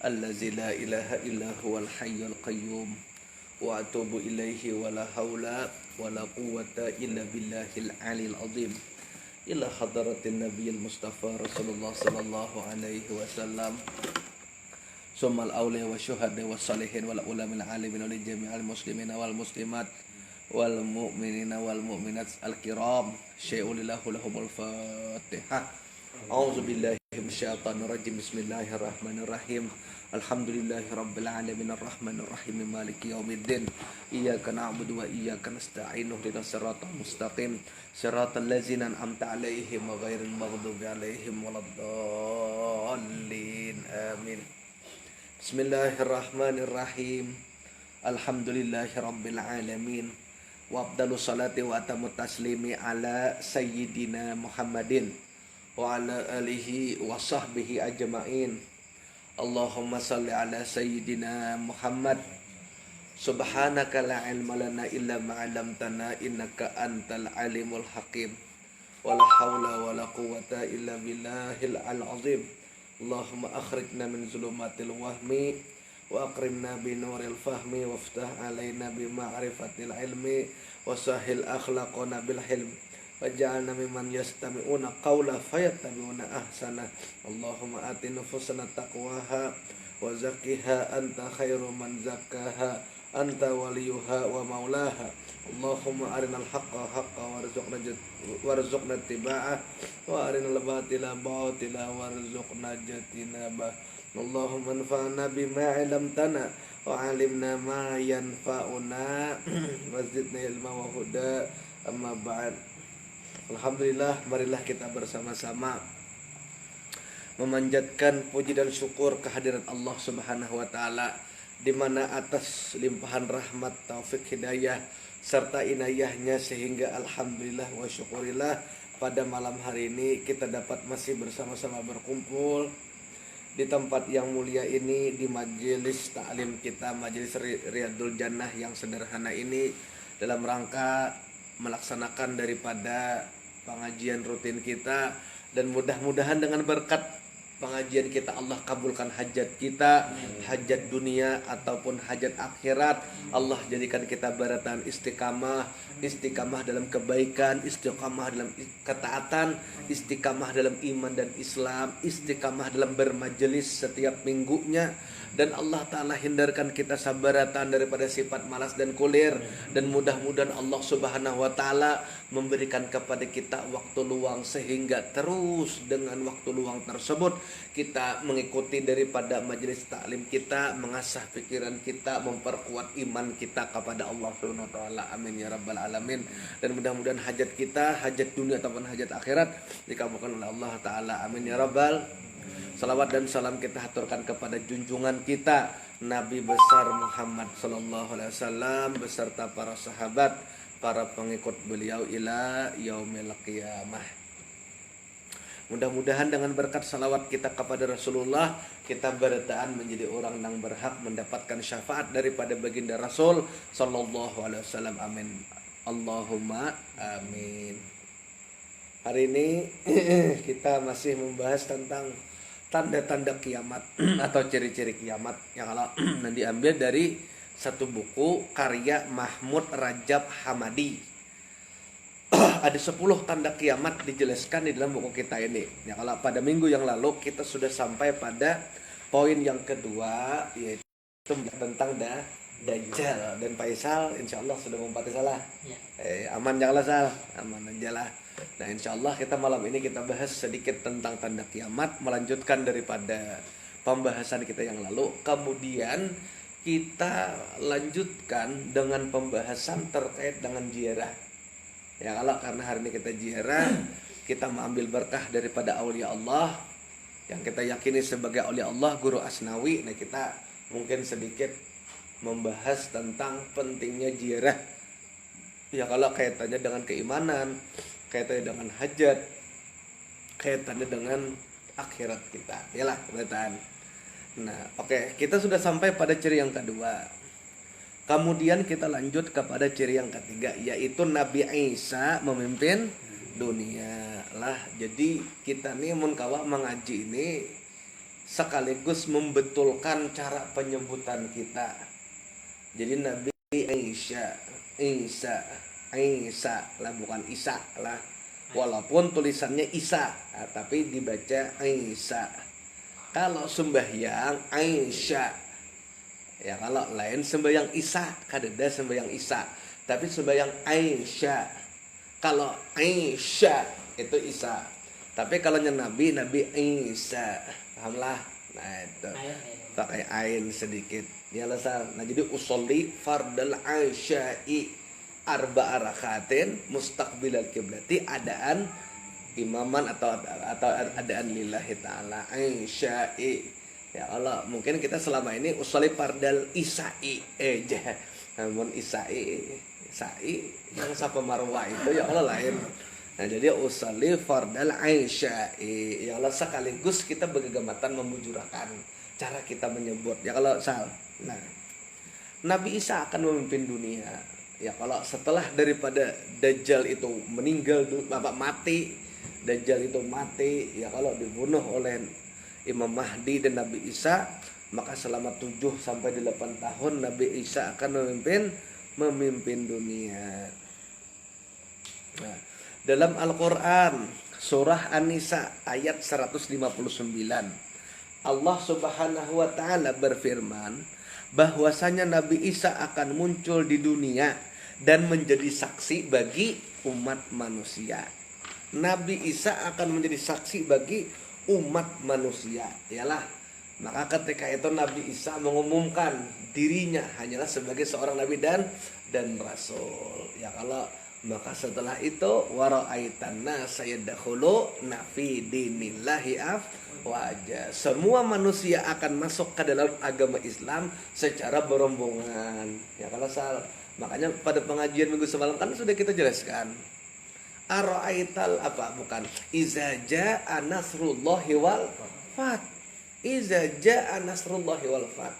allazi la ilaha illa huwal hayyul qayyum wa atubu ilaihi wa la haula wa la quwwata illa billahil alil azim ila hadratin nabiyil mustafa rasulullah sallallahu alaihi wasallam summal awliya wa syuhada wa salihin wal ulamil alimin wal jami'al muslimina wal muslimat wal mu'minina wal mu'minat al kiram syai'ulillahu lahumul fatihah. A'udzu billahi minasyaitonir rajim. Bismillahirrahmanirrahim. Alhamdulillahi rabbil alamin arrahmanir rahim maliki yaumiddin. Iyyaka na'budu wa iyyaka nasta'in ihdinas siratal mustaqim siratal ladzina an'amta 'alaihim ghairil maghdubi 'alaihim waladdallin. Amin. Bismillahirrahmanirrahim. Alhamdulillahi rabbil alamin. Wa afdalus salati wa atamut taslimi ala sayyidina Muhammadin wa ala alihi wa sahbihi ajma'in. Allahumma salli ala sayyidina Muhammad. Subhanaka la ilma lana illa ma 'allamtana innaka antal alimul hakim. Wala haula wala quwwata illa billahil azim. Allahumma akhrijna min zulumatil wahmi wa akrimna bi nuril fahmi waftah alaina bi ma'rifatil ilmi wa sahil akhlaqana bil hilm waj'alna mimman yastami'una qawla fayattabi'una ahsana. Allahumma ati nufusana taqwaha wa zakkiha anta khairu man zakkaha anta waliyuha wa maulaha. Allahumma arinal haqqa haqqa warzuqna ittiba'ah wa arinal batila batila warzuqna jatinabah. Allahumma anfa'na bima 'allamtana wa 'allimna ma yanfa'una wa zidna ilma wa huda. Amma ba'd. Alhamdulillah, marilah kita bersama-sama memanjatkan puji dan syukur kehadirat Allah Subhanahu wa taala, di mana atas limpahan rahmat, taufik, hidayah serta inayahnya sehingga alhamdulillah wa syukurillah pada malam hari ini kita dapat masih bersama-sama berkumpul di tempat yang mulia ini, di majelis ta'lim kita, majelis Riyadul Jannah yang sederhana ini, dalam rangka melaksanakan daripada pengajian rutin kita, dan mudah-mudahan dengan berkat pengajian kita Allah kabulkan hajat kita, hajat dunia ataupun hajat akhirat. Allah jadikan kita baratan istiqamah, istiqamah dalam kebaikan, istiqamah dalam ketaatan, istiqamah dalam iman dan Islam, istiqamah dalam bermajelis setiap minggunya. Dan Allah Ta'ala hindarkan kita sabaratan daripada sifat malas dan kulir. Dan mudah-mudahan Allah Subhanahu Wa Ta'ala memberikan kepada kita waktu luang, sehingga terus dengan waktu luang tersebut kita mengikuti daripada majelis taklim kita, mengasah pikiran kita, memperkuat iman kita kepada Allah Subhanahu Wa Ta'ala. Amin ya rabbal alamin. Dan mudah-mudahan hajat kita, hajat dunia ataupun hajat akhirat dikabulkan oleh Allah Ta'ala. Amin ya rabbal. Salawat dan salam kita haturkan kepada junjungan kita Nabi besar Muhammad sallallahu alaihi wasallam beserta para sahabat, para pengikut beliau ila yaumil qiyamah. Mudah-mudahan dengan berkat salawat kita kepada Rasulullah, kita bertaan menjadi orang yang berhak mendapatkan syafaat daripada baginda Rasul sallallahu alaihi wasallam. Amin. Allahumma amin. Hari ini kita masih membahas tentang tanda-tanda kiamat atau ciri-ciri kiamat yang kalau diambil dari satu buku karya Mahmud Rajab Hamadi. Ada 10 tanda kiamat dijelaskan di dalam buku kita ini. Ya, kalau pada minggu yang lalu kita sudah sampai pada poin yang kedua, yaitu tentang Dajjal, dan Faisal insya Allah sudah membahas salah. Ya. Aman janganlah salah, aman aja lah. Nah insya Allah kita malam ini kita bahas sedikit tentang tanda kiamat, melanjutkan daripada pembahasan kita yang lalu. Kemudian kita lanjutkan dengan pembahasan terkait dengan ziarah. Ya, kalau karena hari ini kita ziarah, kita mengambil berkah daripada aulia Allah yang kita yakini sebagai aulia Allah, Guru Asnawi. Nah kita mungkin sedikit membahas tentang pentingnya ziarah. Ya, kalau kaitannya dengan keimanan, kaitannya dengan hajat, kaitannya dengan akhirat kita. Yalah, kebetulan. Nah, oke, kita sudah sampai pada ciri yang kedua. Kemudian kita lanjut kepada ciri yang ketiga, yaitu Nabi Isa memimpin dunia lah. Jadi kita nih mun kawa mengaji ini sekaligus membetulkan cara penyebutan kita. Jadi Nabi Isa lah, bukan Isa lah. Walaupun tulisannya Isa, tapi dibaca Isa. Kalau sembahyang Aisyah. Ya kalau lain sembahyang Isa, kadeda sembahyang Isa. Tapi sembahyang Aisyah. Kalau Aisyah itu Isa. Tapi kalau Nabi Isa. Pahamlah? Nah itu. Pakai ain sedikit. Ya lesal. Nah jadi usolli fardal Aisyai arba'a rakaatin mustaqbilal kiblati adaan imaman atau adaan lillahi ta'ala Aisyai. Ya Allah, mungkin kita selama ini usolli fardal Isai namun Isai yang sapa marwah itu ya Allah lain. Nah jadi usolli fardal Aisyai. Ya Allah, sekaligus kita bergegamatan memujurakan cara kita menyebut. Ya kalau nah Nabi Isa akan memimpin dunia. Ya kalau setelah daripada Dajjal itu meninggal, mati, Dajjal itu mati, ya kalau dibunuh oleh Imam Mahdi dan Nabi Isa, maka selama 7 sampai 8 tahun Nabi Isa akan memimpin dunia. Nah, dalam Al-Qur'an surah An-Nisa ayat 159, Allah Subhanahu wa taala berfirman bahwasanya Nabi Isa akan muncul di dunia dan menjadi saksi bagi umat manusia. Nabi Isa akan menjadi saksi bagi umat manusia. Yalah, maka ketika itu Nabi Isa mengumumkan dirinya hanyalah sebagai seorang nabi dan rasul. Ya kalau maka setelah itu wara'aitan nasa yadkhulu nafi dinillahi afwaja. Semua manusia akan masuk ke dalam agama Islam secara berombongan. Ya kalau makanya pada pengajian minggu semalam kan sudah kita jelaskan. Ara'aital apa bukan iza jaa nasrullahi wal fath. Iza jaa nasrullahi wal fath.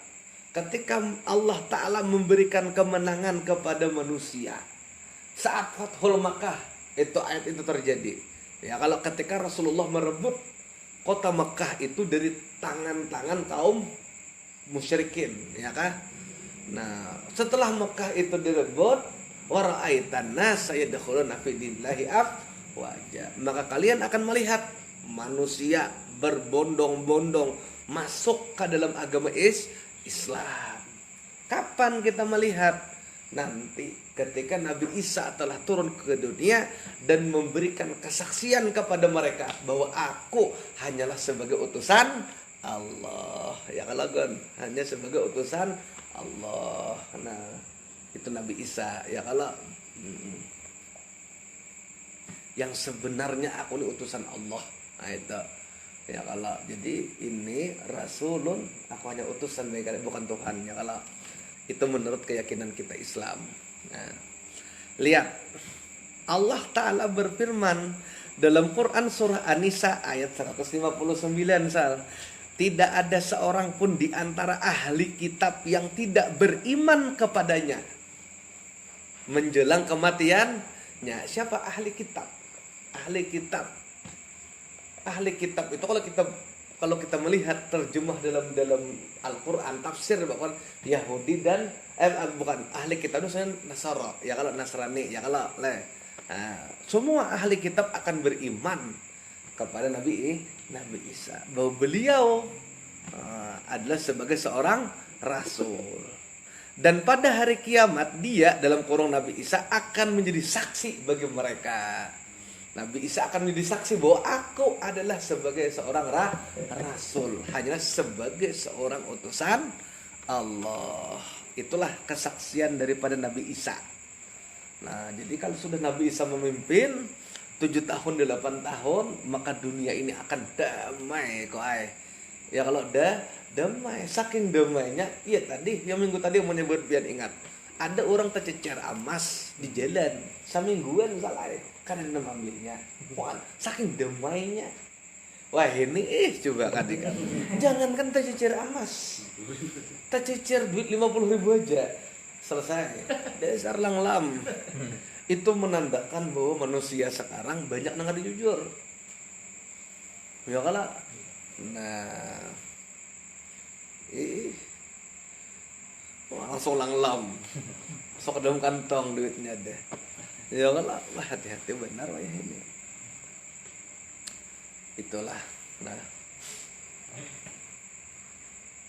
Ketika Allah taala memberikan kemenangan kepada manusia saat Fathul Makkah, itu ayat itu terjadi. Ya kalau ketika Rasulullah merebut kota Makkah itu dari tangan-tangan kaum musyrikin, ya kan? Nah, setelah Makkah itu direbut, wara'aitan nas yadkhuluna fi dinillahi afwaja. Maka kalian akan melihat manusia berbondong-bondong masuk ke dalam agama Islam. Kapan kita melihat? Nanti ketika Nabi Isa telah turun ke dunia dan memberikan kesaksian kepada mereka bahwa aku hanyalah sebagai utusan Allah. Ya kalau hanya sebagai utusan Allah. Nah, itu Nabi Isa. Ya kalau yang sebenarnya aku ini utusan Allah. Nah itu. Ya kalau jadi ini Rasulun, aku hanya utusan bagi kalian, bukan Tuhan. Ya kalau itu menurut keyakinan kita Islam. Nah, lihat Allah Ta'ala berfirman dalam Quran surah An-Nisa ayat 159 tidak ada seorang pun di antara ahli kitab yang tidak beriman kepadanya menjelang kematiannya. Siapa ahli kitab? Ahli kitab itu kalau kita melihat terjemah dalam Al-Qur'an, tafsir bahkan Yahudi dan bukan ahli kitab itu saya Nasara. Ya kalau Nasrani, ya kalau semua ahli kitab akan beriman kepada Nabi Isa bahwa beliau adalah sebagai seorang rasul. Dan pada hari kiamat dia dalam kurung Nabi Isa akan menjadi saksi bagi mereka. Nabi Isa akan menjadi saksi bahwa aku adalah sebagai seorang rasul, hanyalah sebagai seorang utusan Allah. Itulah kesaksian daripada Nabi Isa. Nah, jadi kalau sudah Nabi Isa memimpin 7 tahun 8 tahun, maka dunia ini akan damai kok ay. Ya kalau damai, saking damainya, iya tadi yang minggu tadi mau nyebut biar ingat. Ada orang tercecer emas di jalan, semingguan salah kan ada ambilnya. Wah, saking damainya. Wah ini coba kan. Jangankan tercecer emas, tercecer duit 50.000 aja selesai. Dasar langlam. Itu menandakan bahwa manusia sekarang banyak nggak jujur. Ya kalau, nah Ih, langsung langlam. Masuk ke dalam kantong duitnya deh. Ya kan lah, hati-hati benar ya ini. Itulah. Nah,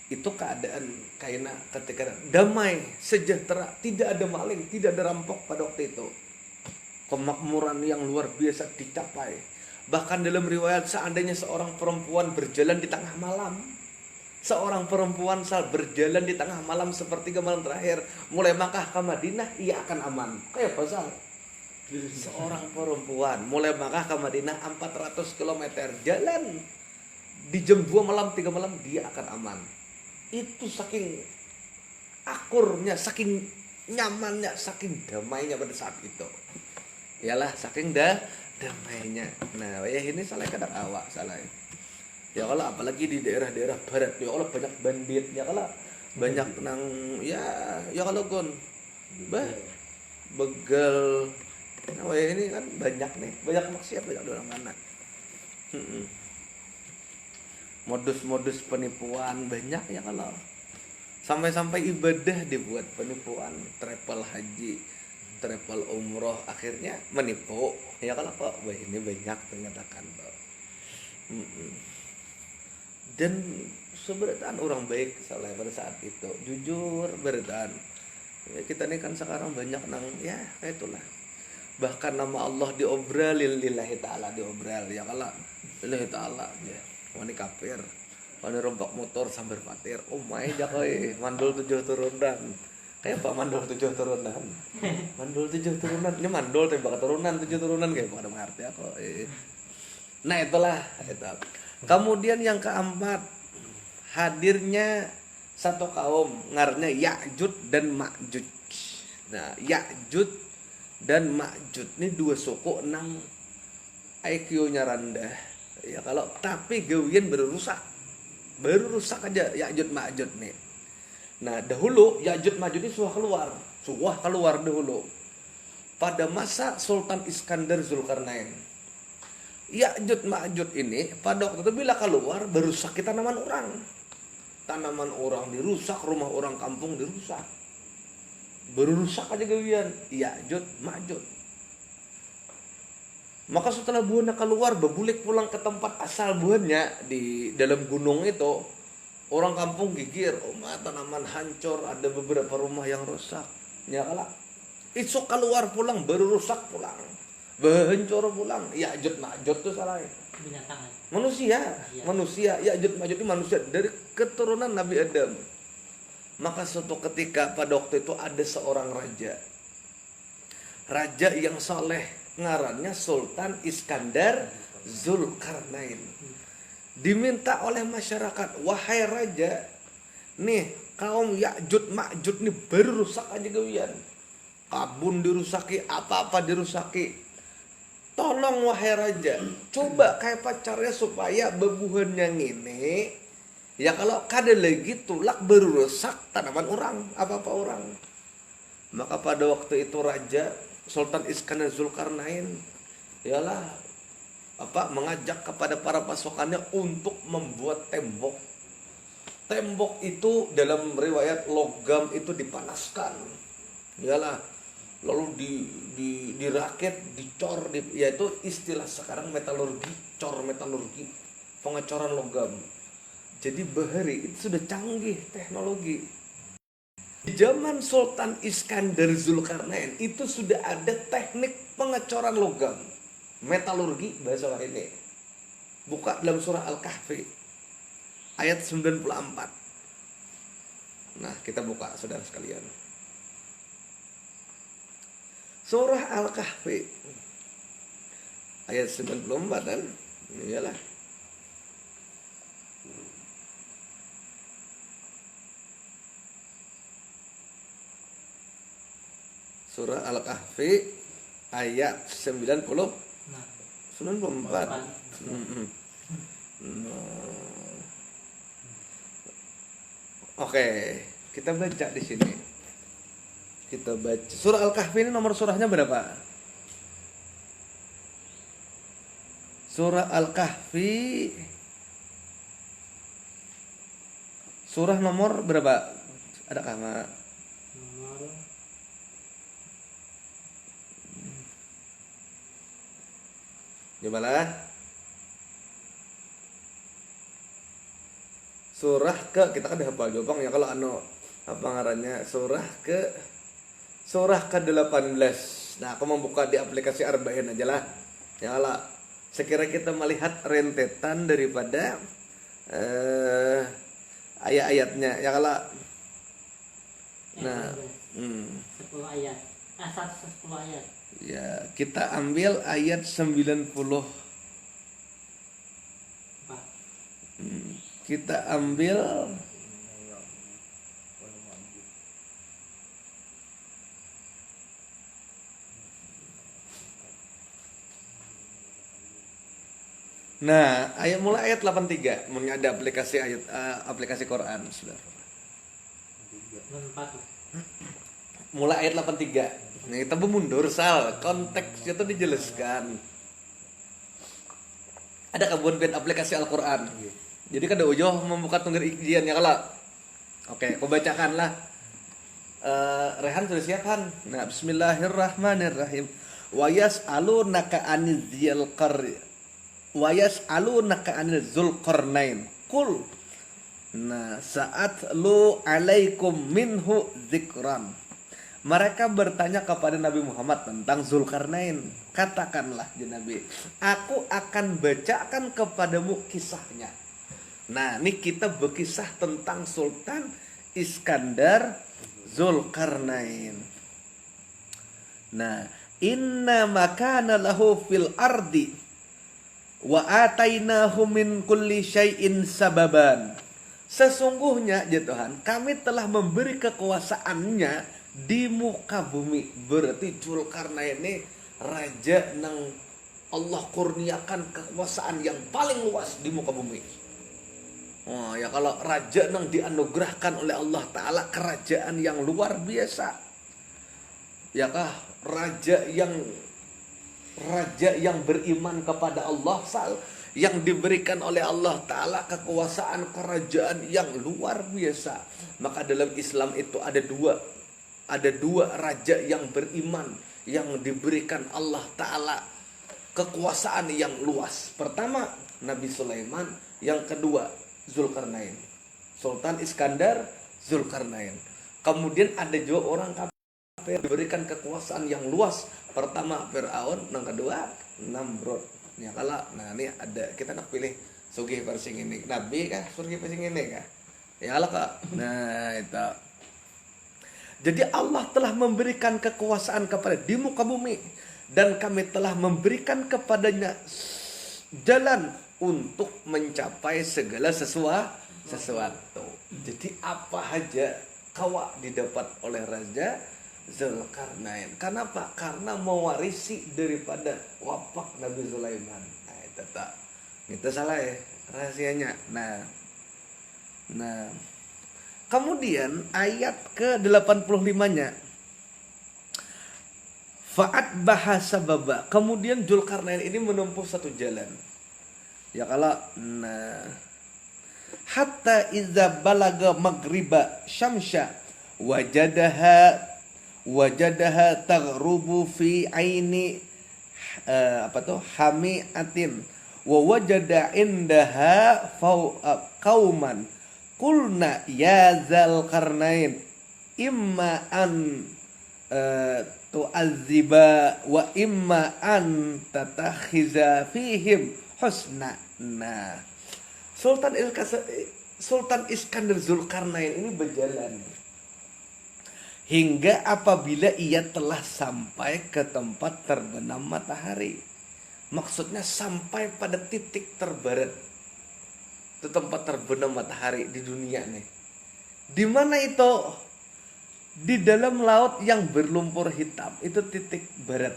itu keadaan kaina ketika damai, sejahtera, tidak ada maling, tidak ada rampok pada waktu itu. Kemakmuran yang luar biasa dicapai. Bahkan dalam riwayat seandainya seorang perempuan berjalan di tengah malam, seorang perempuan berjalan di tengah malam sepertiga malam terakhir mulai Makkah ke Madinah, ia akan aman. Kayak pasal seorang perempuan mulai Makkah ke Madinah 400 km jalan di jam 2 malam 3 malam, dia akan aman. Itu saking akurnya, saking nyamannya, saking damainya pada saat itu. Iyalah saking damainya. Nah, ya ini salah kadang awak salah. Ya kalau apalagi di daerah-daerah barat, ya kalau banyak bandit, ya kalau banyak nang ya kalau gon begal. Nah, ya ini kan banyak nih, banyak maksiat banyak orang mana. Modus-modus penipuan banyak ya kalau sampai-sampai ibadah dibuat penipuan, travel haji, travel umroh, akhirnya menipu ya kalau kok wah ini banyak mengatakan dan seberataan orang baik salah pada saat itu jujur berataan ya, kita ini kan sekarang banyak nang ya kayak itulah, bahkan nama Allah diobralin lillahi ta'ala, diobral ya kalau lillahi ta'ala ya wani kafir, wani rompak motor sambar patir, oh my jakoy mandul 7 turunan, kayak Pak mandul 7 turunan, mandul 7 turunan, ini mandul tembak turunan 7 turunan kayak pada mengerti aku. Nah itulah itu. Kemudian yang keempat, hadirnya satu kaum ngarnya Ya'jud dan Ma'jud. Nah Ya'jud dan Ma'jud ini dua suku nang IQ-nya rendah. Ya kalau tapi gawian baru rusak aja Ya'jud Ma'jud nih. Nah dahulu Ya'jud Ma'jud ini suah keluar dahulu pada masa Sultan Iskandar Zulkarnain. Ya'jud Ma'jud ini pada waktu itu bila keluar berusak tanaman orang dirusak, rumah orang kampung dirusak, baru rusak aja gawian Ya'jud Ma'jud. Maka setelah buahnya keluar, bebulik pulang ke tempat asal buahnya di dalam gunung itu. Orang kampung gigir, tanaman hancur, ada beberapa rumah yang rusak. Ya kalah. Isok keluar pulang, baru rusak pulang. Hancur pulang. Ya'jud Ma'jud itu salah. Binatang. Manusia. Ya'jud Ma'jud itu manusia dari keturunan Nabi Adam. Maka suatu ketika pada waktu itu ada seorang raja yang saleh. Ngarannya Sultan Iskandar Zulkarnain. Diminta oleh masyarakat, wahai raja, nih kaum Ya'jud Ma'jud nih baru rusak aja gawian, kabun dirusaki, apa-apa dirusaki. Tolong wahai raja, coba kayak pacarnya supaya bebuhan yang ini ya kalau kada lagi tulak baru rusak tanaman orang, apa-apa orang. Maka pada waktu itu raja Sultan Iskandar Zulkarnain ialah mengajak kepada para pasukannya untuk membuat tembok. Tembok itu dalam riwayat logam itu dipanaskan. Ialah lalu dirakit, dicor, yaitu istilah sekarang metalurgi, cor metalurgi, pengecoran logam. Jadi bahari itu sudah canggih teknologi. Di zaman Sultan Iskandar Zulkarnain itu sudah ada teknik pengecoran logam, metalurgi bahasa lainnya. Buka dalam surah Al-Kahfi ayat 94. Nah, kita buka saudara sekalian. Surah Al-Kahfi ayat 94 kan? Iyalah. Surah Al-Kahfi ayat 94. Oke, kita baca di sini. Kita baca surah Al-Kahfi ini nomor surahnya berapa? Surah Al-Kahfi Surah nomor berapa? Adakah nggak? Nomor Cobalah. Surah ke, kita kan hafal Jopang ya kalau apa ngarannya, surah ke 18. Nah, aku membuka di aplikasi Arba'in aja lah. Ya kalau sekira kita melihat rentetan daripada ayat-ayatnya ya kalau. Nah, 10 ayat. 110 ayat. ya kita ambil ayat 90. Kita ambil nah, mulai ayat 83. Ada aplikasi ayat aplikasi Quran, Saudara. 64. Mulai ayat 83. Nah, kita mundur sal, konteksnya itu dijelaskan. Ada kabuan aplikasi Al-Quran. Jadi kada ujoh membuka tunggal ijian ya kalau. Oke, aku bacakan lah. Rehan sudah siap Han? Nah, bismillahirrahmanirrahim. Wa yas'alunaka 'anil Zulqarnain. Qul. Nah, saat lu alaikum minhu dzikran. Mereka bertanya kepada Nabi Muhammad tentang Zulkarnain. Katakanlah ya Nabi, aku akan bacakan kepadamu kisahnya. Nah, ini kita berkisah tentang Sultan Iskandar Zulkarnain. Nah, inna makana lahu fil ardi wa atainahu min kulli syai'in sababan. Sesungguhnya ya Tuhan, kami telah memberi kekuasaannya di muka bumi. Berarti Zulkarnain ini raja nang Allah kurniakan kekuasaan yang paling luas di muka bumi. Oh ya, kalau raja nang dianugerahkan oleh Allah Ta'ala kerajaan yang luar biasa. Ya kah, raja yang beriman kepada Allah, yang diberikan oleh Allah Ta'ala kekuasaan kerajaan yang luar biasa. Maka dalam Islam itu ada dua raja yang beriman, yang diberikan Allah Ta'ala kekuasaan yang luas. Pertama Nabi Sulaiman, yang kedua Zulkarnain, Sultan Iskandar Zulkarnain. Kemudian ada juga orang kafir diberikan kekuasaan yang luas. Pertama Fir'aun, yang kedua Namrud. Ya kalau, nah ini ada, kita nak pilih sugih versi ini Nabi kah, sugih versi ini kah? Ya kalau kak, nah itu. Jadi Allah telah memberikan kekuasaan kepada di muka bumi, dan kami telah memberikan kepadanya jalan untuk mencapai segala sesuatu. Jadi apa aja kawa didapat oleh Raja Zulkarnain. Kenapa? Karena mewarisi daripada wapak Nabi Sulaiman. Nah, itu tak. Itu salah ya rahasianya. Nah. Kemudian ayat ke-85-nya. Fa'at bahasa baba. Kemudian Zulkarnain ini menempuh satu jalan. Ya kalau hatta iza balaga maghriba syamsya wajadaha taghrubu fi aini hamiatin wa wajada indaha qauman qulna ya Zulkarnain imma an tu'azziba wa imma an tatakhiza fihim husna. Nah, Sultan Iskandar Zulkarnain ini berjalan hingga apabila ia telah sampai ke tempat terbenam matahari. Maksudnya sampai pada titik terbarat, itu tempat terbenam matahari di dunia nih. Di mana itu? Di dalam laut yang berlumpur hitam, itu titik barat.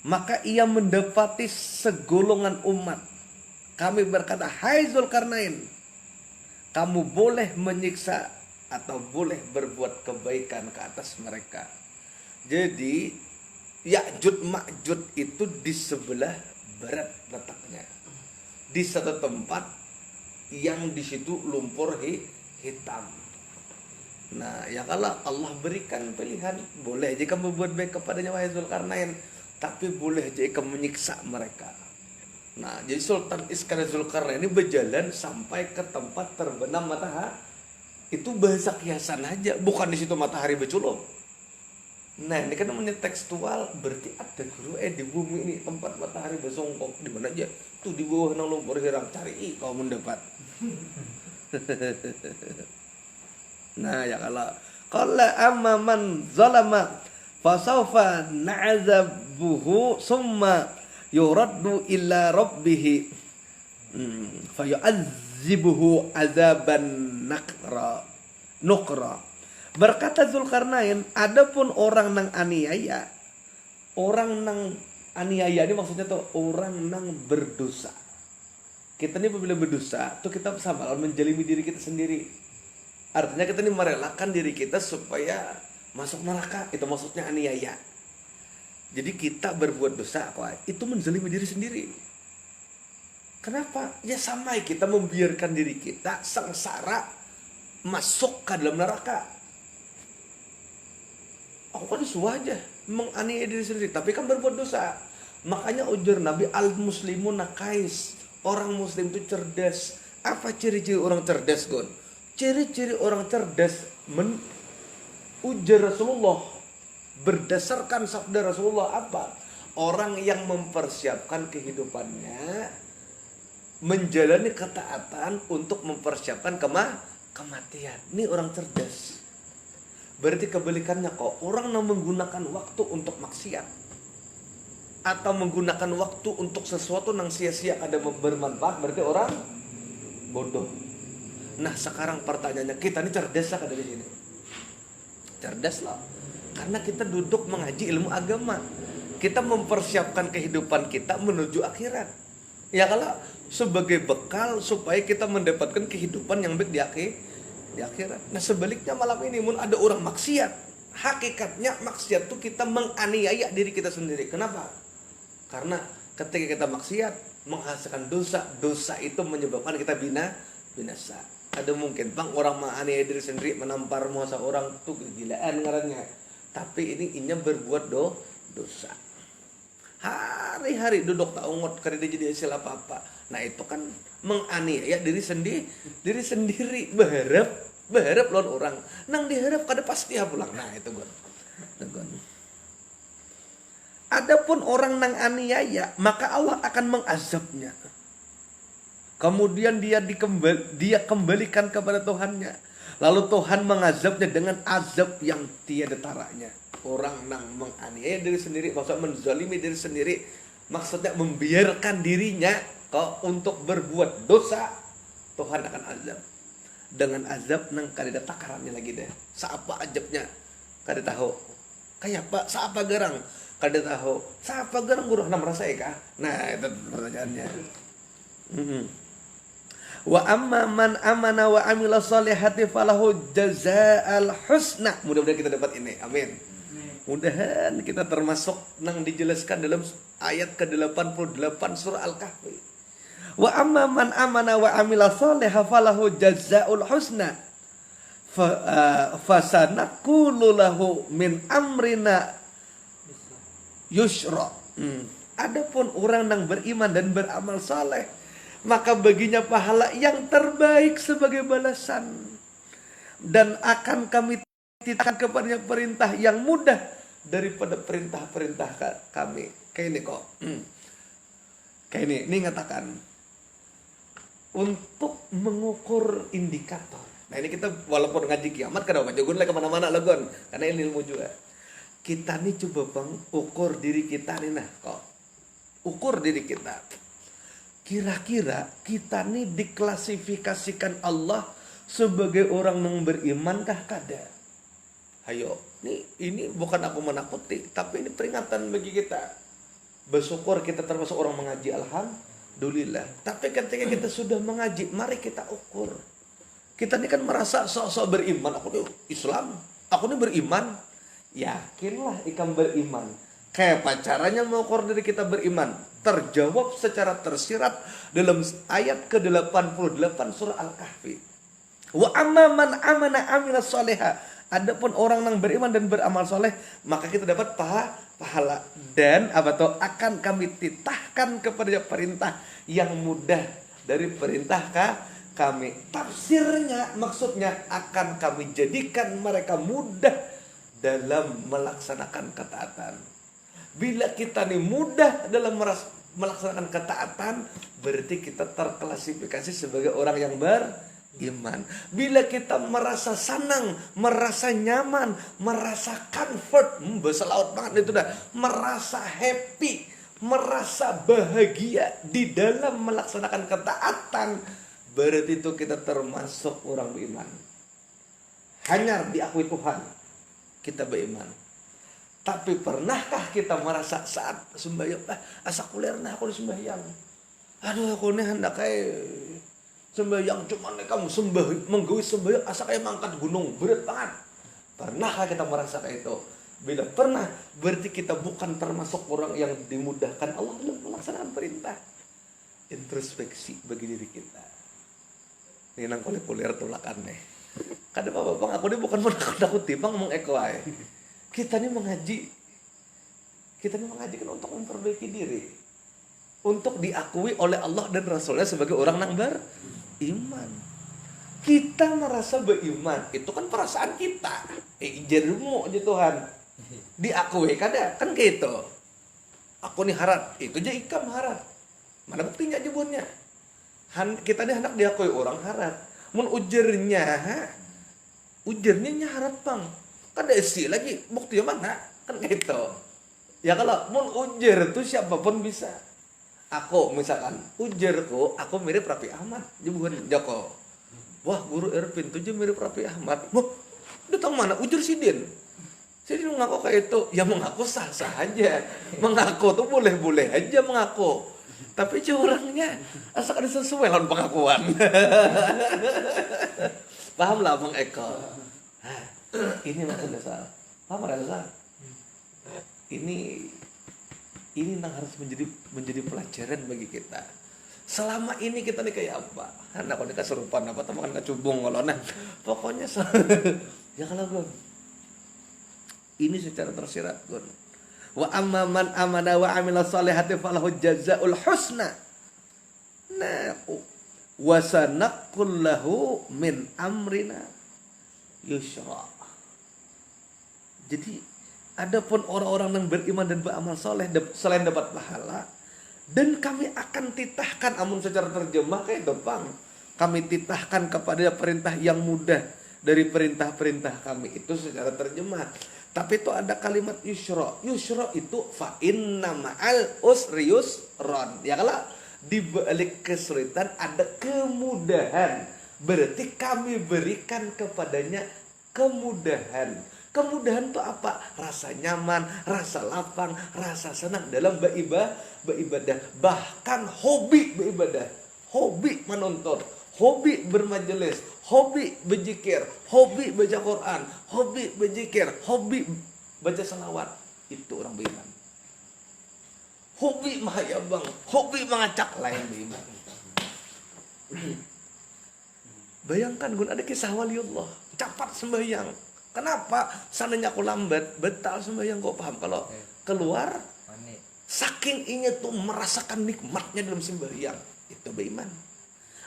Maka ia mendapati segolongan umat. Kami berkata, hai Zulkarnain, kamu boleh menyiksa atau boleh berbuat kebaikan ke atas mereka. Jadi Ya'jud Ma'jud itu di sebelah barat letaknya, di satu tempat yang di situ lumpur hitam. Nah, ya kalau Allah berikan pilihan, boleh aja kamu berbuat baik kepadanya wahai Zulkarnain, tapi boleh aja kamu menyiksa mereka. Nah, jadi Sultan Iskandar Zulkarnain ini berjalan sampai ke tempat terbenam matahari. Itu bahasa kiasan aja, bukan di situ matahari berculuk. Nah, ini kan namanya tekstual, berarti ada guru di bumi ini tempat matahari bersongkok di mana aja. Tuh di bawah nang lumpur hirang, cari kau mendapat. Nah, ya kalau amma man zalama fasawfa na'zabuhu summa yuraddu ila rabbih fayu'adzibuhu azaban nukra. Berkata Zulkarnain, adapun orang nang aniaya, orang nang aniaya ini maksudnya tuh orang nang berdosa. Kita ini apabila berdosa tuh kita sama menjalimi diri kita sendiri. Artinya kita ini merelakan diri kita supaya masuk neraka. Itu maksudnya aniaya. Jadi kita berbuat dosa itu menzalimi diri sendiri. Kenapa? Ya sama kita membiarkan diri kita sengsara masuk ke dalam neraka. Aku kan disuruh aja menganiaya diri sendiri, tapi kan berbuat dosa. Makanya ujar Nabi, al-muslimun nakais. Orang muslim itu cerdas. Apa ciri-ciri orang cerdas, Gon? Ciri-ciri orang cerdas ujar Rasulullah berdasarkan sabda Rasulullah apa? Orang yang mempersiapkan kehidupannya menjalani ketaatan untuk mempersiapkan kematian. Ini orang cerdas. Berarti kebalikannya kok, orang yang menggunakan waktu untuk maksiat atau menggunakan waktu untuk sesuatu yang sia-sia ada bermanfaat, berarti orang bodoh. Nah, sekarang pertanyaannya, kita ini cerdas lah dari sini. Cerdas lah. Karena kita duduk mengaji ilmu agama. Kita mempersiapkan kehidupan kita menuju akhirat. Ya kalau sebagai bekal supaya kita mendapatkan kehidupan yang baik di akhirat. Nah, sebaliknya malam ini mun ada orang maksiat. Hakikatnya maksiat itu kita menganiaya diri kita sendiri. Kenapa? Karena ketika kita maksiat menghasilkan dosa, dosa itu menyebabkan kita binasa. Ada mungkin bang orang menganiaya diri sendiri, menampar muasa orang tuh kegilaan ngarannya. Tapi ini berbuat dosa. Hari-hari duduk tak ungut karena dia jadi hasil apa-apa. Nah, itu kan menganiaya diri sendiri, berharap lawan orang. Nang diharap kada pasti pulang. Nah, itu gon. Adapun orang nang aniaya, maka Allah akan mengazabnya. Kemudian dia kembalikan kepada Tuhannya. Lalu Tuhan mengazabnya dengan azab yang tiada taranya. Orang nang menganiaya diri sendiri, maksudnya menzalimi diri sendiri, maksudnya membiarkan dirinya kok untuk berbuat dosa, Tuhan akan azab. Dengan azab nang kada takarannya lagi deh. Siapa azabnya? Kada tahu. Kayak Pak, siapa garang? Kada tahu. Siapa garang guru nam rasa kah? Nah, itu pertanyaannya. Wa amma man amana wa amila sholihati falahu jazaa'al husna. Mudah-mudahan kita dapat ini. Amin. Mudahan kita termasuk nang dijelaskan dalam ayat ke-88 surah Al-Kahfi. Wa amma man amana wa amila sholiha falahu jazaa'ul husna. Fasanaqulu lahu min amrina yusra. Adapun orang yang beriman dan beramal saleh, maka baginya pahala yang terbaik sebagai balasan, dan akan kami titipkan kepadanya perintah yang mudah daripada perintah-perintah kami. Kayak ini kok. Kayak ini ngatakan untuk mengukur indikator. Nah, ini kita walaupun ngaji kiamat kada majugun lah kemana-mana lagon, karena ini ilmu juga. Kita nih coba bang ukur diri kita nih nah kok. Ukur diri kita. Kira-kira kita nih diklasifikasikan Allah sebagai orang yang berimankah kada? Hayo, ini bukan aku menakuti, tapi ini peringatan bagi kita. Bersyukur kita termasuk orang mengaji, alhamdulillah. Tapi ketika kita sudah mengaji, mari kita ukur. Kita ini kan merasa sok-sok beriman. Aku nih Islam, aku nih beriman. Yakinlah ikam beriman. Kayak apa caranya mengukur diri kita beriman? Terjawab secara tersirat dalam ayat ke-88 surah Al-Kahfi. Wa amma man amana amila soleha. Adapun orang yang beriman dan beramal soleh, maka kita dapat pahala. Dan apa tuh, akan kami titahkan kepada perintah yang mudah dari perintah kami. Tafsirnya maksudnya akan kami jadikan mereka mudah dalam melaksanakan ketaatan. Bila kita nih mudah dalam melaksanakan ketaatan, berarti kita terklasifikasi sebagai orang yang beriman. Bila kita merasa senang, merasa nyaman, merasa comfort, bahasa laut banget itu dah, merasa happy, merasa bahagia di dalam melaksanakan ketaatan, berarti itu kita termasuk orang beriman. Hanya diakui Tuhan kita beriman. Tapi pernahkah kita merasa saat sembahyang, asa kuliah nah aku sembahyang, aduh aku nih hendak kayak sembahyang cuman kamu menggawe sembahyang asa kayak mangkat gunung berat banget. Pernahkah kita merasa kayak itu? Bila pernah, berarti kita bukan termasuk orang yang dimudahkan Allah dalam melaksanakan perintah. Introspeksi bagi diri kita. Ini nang kuliah tulakan nih. Kadang bapak aku ini bukan menakut-nakuti, bang mengekoi. Kita ini mengaji kan untuk memperbaiki diri, untuk diakui oleh Allah dan Rasulnya sebagai orang yang beriman. Kita merasa beriman, itu kan perasaan kita. Izinmu aja Tuhan, diakui kan gitu. Aku nih harat, itu aja ikam harat. Mana buktinya jebunnya? Kita nih hendak diakui orang harat. Mun ujernya harat bang. Kan ada isi lagi, buktinya mana? Kan gitu. Ya kalau mun ujar tuh siapapun bisa. Aku misalkan, ujarku, aku mirip Raffi Ahmad. Bukan Joko. Wah guru Ervin tuh aja mirip Raffi Ahmad. Wah, datang mana? Ujar Sidin. Sidin mengaku kayak itu. Ya mengaku sah-sah aja. Mengaku tuh boleh-boleh aja mengaku. Tapi aja orangnya, asalkan sesuai lawan pengakuan. Paham lah Bang Eko? Ini maksud dasar. Paham dasar? Ini yang harus menjadi pelajaran bagi kita. Selama ini kita nih kayak apa? Anak kalau kesurupan apa teman kecubung kalau nah. Pokoknya ya kalau Gun. Ini secara tersirat Gun. Wa amma man amana wa amila shalihati falahu jazaa'ul husna. Nah, wa sanaqul lahu min amrina yusra. Jadi adapun orang-orang yang beriman dan beramal soleh selain dapat pahala, dan kami akan titahkan, amun secara terjemah kayak gampang, kami titahkan kepada perintah yang mudah dari perintah-perintah kami, itu secara terjemah. Tapi itu ada kalimat yusra. Yusra itu fa inna ma'al usri yusran. Ya kalau di balik kesulitan ada kemudahan, berarti kami berikan kepadanya kemudahan. Kemudahan itu apa? Rasa nyaman, rasa lapang, rasa senang dalam beribadah. Bahkan hobi beribadah, hobi menonton, hobi bermajelis, hobi berzikir, hobi baca Quran, hobi berzikir, hobi baca salawat. Itu orang beriman. Hobi mahayabang, hobi mengacak lain beriman. Bayangkan Gun, ada kisah waliullah, cepat sembahyang. Kenapa? Seandainya aku lambat, betal sembahyang, kok paham? Kalau keluar, saking ingin tuh merasakan nikmatnya dalam sembahyang, itu beriman.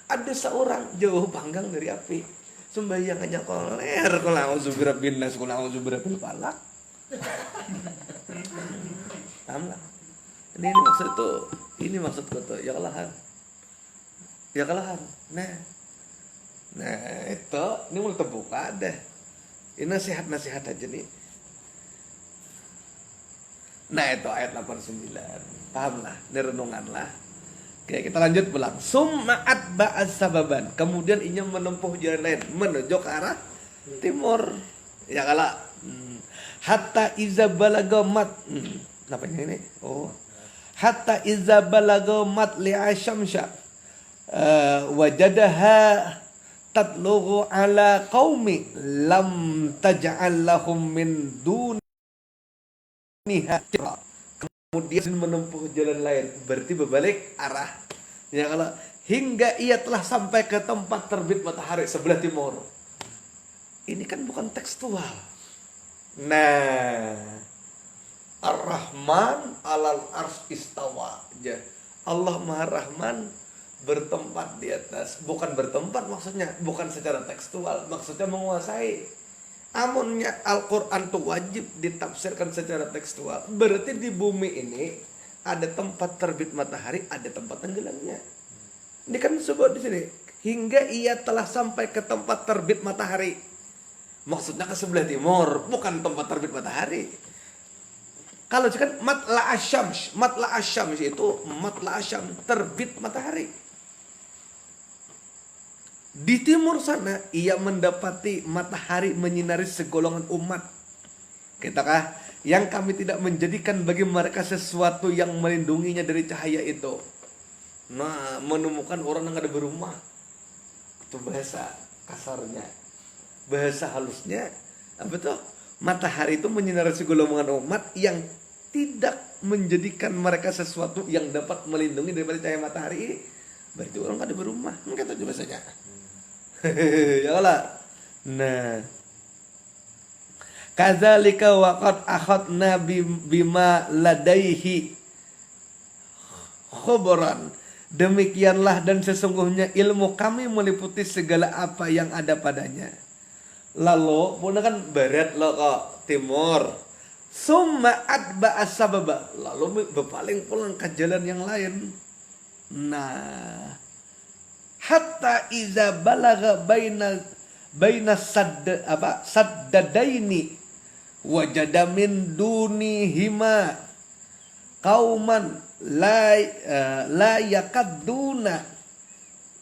Ada seorang jauh panggang dari api, sembahyang aja koler, kalau zubir bin nas, kalau zubir bin falak. Paham lah? Ini maksud tuh, ini maksudku tuh, ya kalahan. Nah itu, ini mulai terbuka deh. Ini nasihat-nasihat aja nih. Nah itu ayat 89. Paham lah, ini renungan lah. Oke, kita lanjut pulang. Summa'at ba'as sababan. Kemudian ia menempuh jalan lain, menuju ke arah timur. Ya kalau hatta iza balagamat. Apa ini? Oh. Hatta iza balagamat li'asyamsya. Wajadaha tatluhu ala qaumi lam taj'al lahum min duniha. Kemudian menempuh jalan lain, berarti berbalik arah. Ya kalau hingga ia telah sampai ke tempat terbit matahari sebelah timur. Ini kan bukan tekstual. Nah, Ar-Rahman alal ars istawa. Allah Maha Rahman bertempat di atas. Bukan bertempat maksudnya, bukan secara tekstual, maksudnya menguasai. Amunnya Al-Quran itu wajib ditafsirkan secara tekstual. Berarti di bumi ini ada tempat terbit matahari, ada tempat tenggelamnya. Ini kan disebut di sini, hingga ia telah sampai ke tempat terbit matahari. Maksudnya ke sebelah timur, bukan tempat terbit matahari. Kalau kan matla asyams itu matla asyam, terbit matahari. Di timur sana ia mendapati matahari menyinari segolongan umat. Kitakah yang kami tidak menjadikan bagi mereka sesuatu yang melindunginya dari cahaya itu. Nah, menemukan orang yang ada berumah. Itu bahasa kasarnya. Bahasa halusnya apa tuh? Matahari itu menyinari segolongan umat yang tidak menjadikan mereka sesuatu yang dapat melindungi daripada cahaya matahari ini. Berarti orang ada berumah. Enggak tahu bahasanya. Ya Allah. Nah, kadzalika waqad akhadna bima ladaihi khobran. Demikianlah dan sesungguhnya ilmu kami meliputi segala apa yang ada padanya. Lalu, pun kan barat lo kok timur. Summa atba asbaba. Lalu berpaling pulang ke jalan yang lain. Nah, hatta iza balagha baina saddadaini wajada min dunihima qauman la yakaduna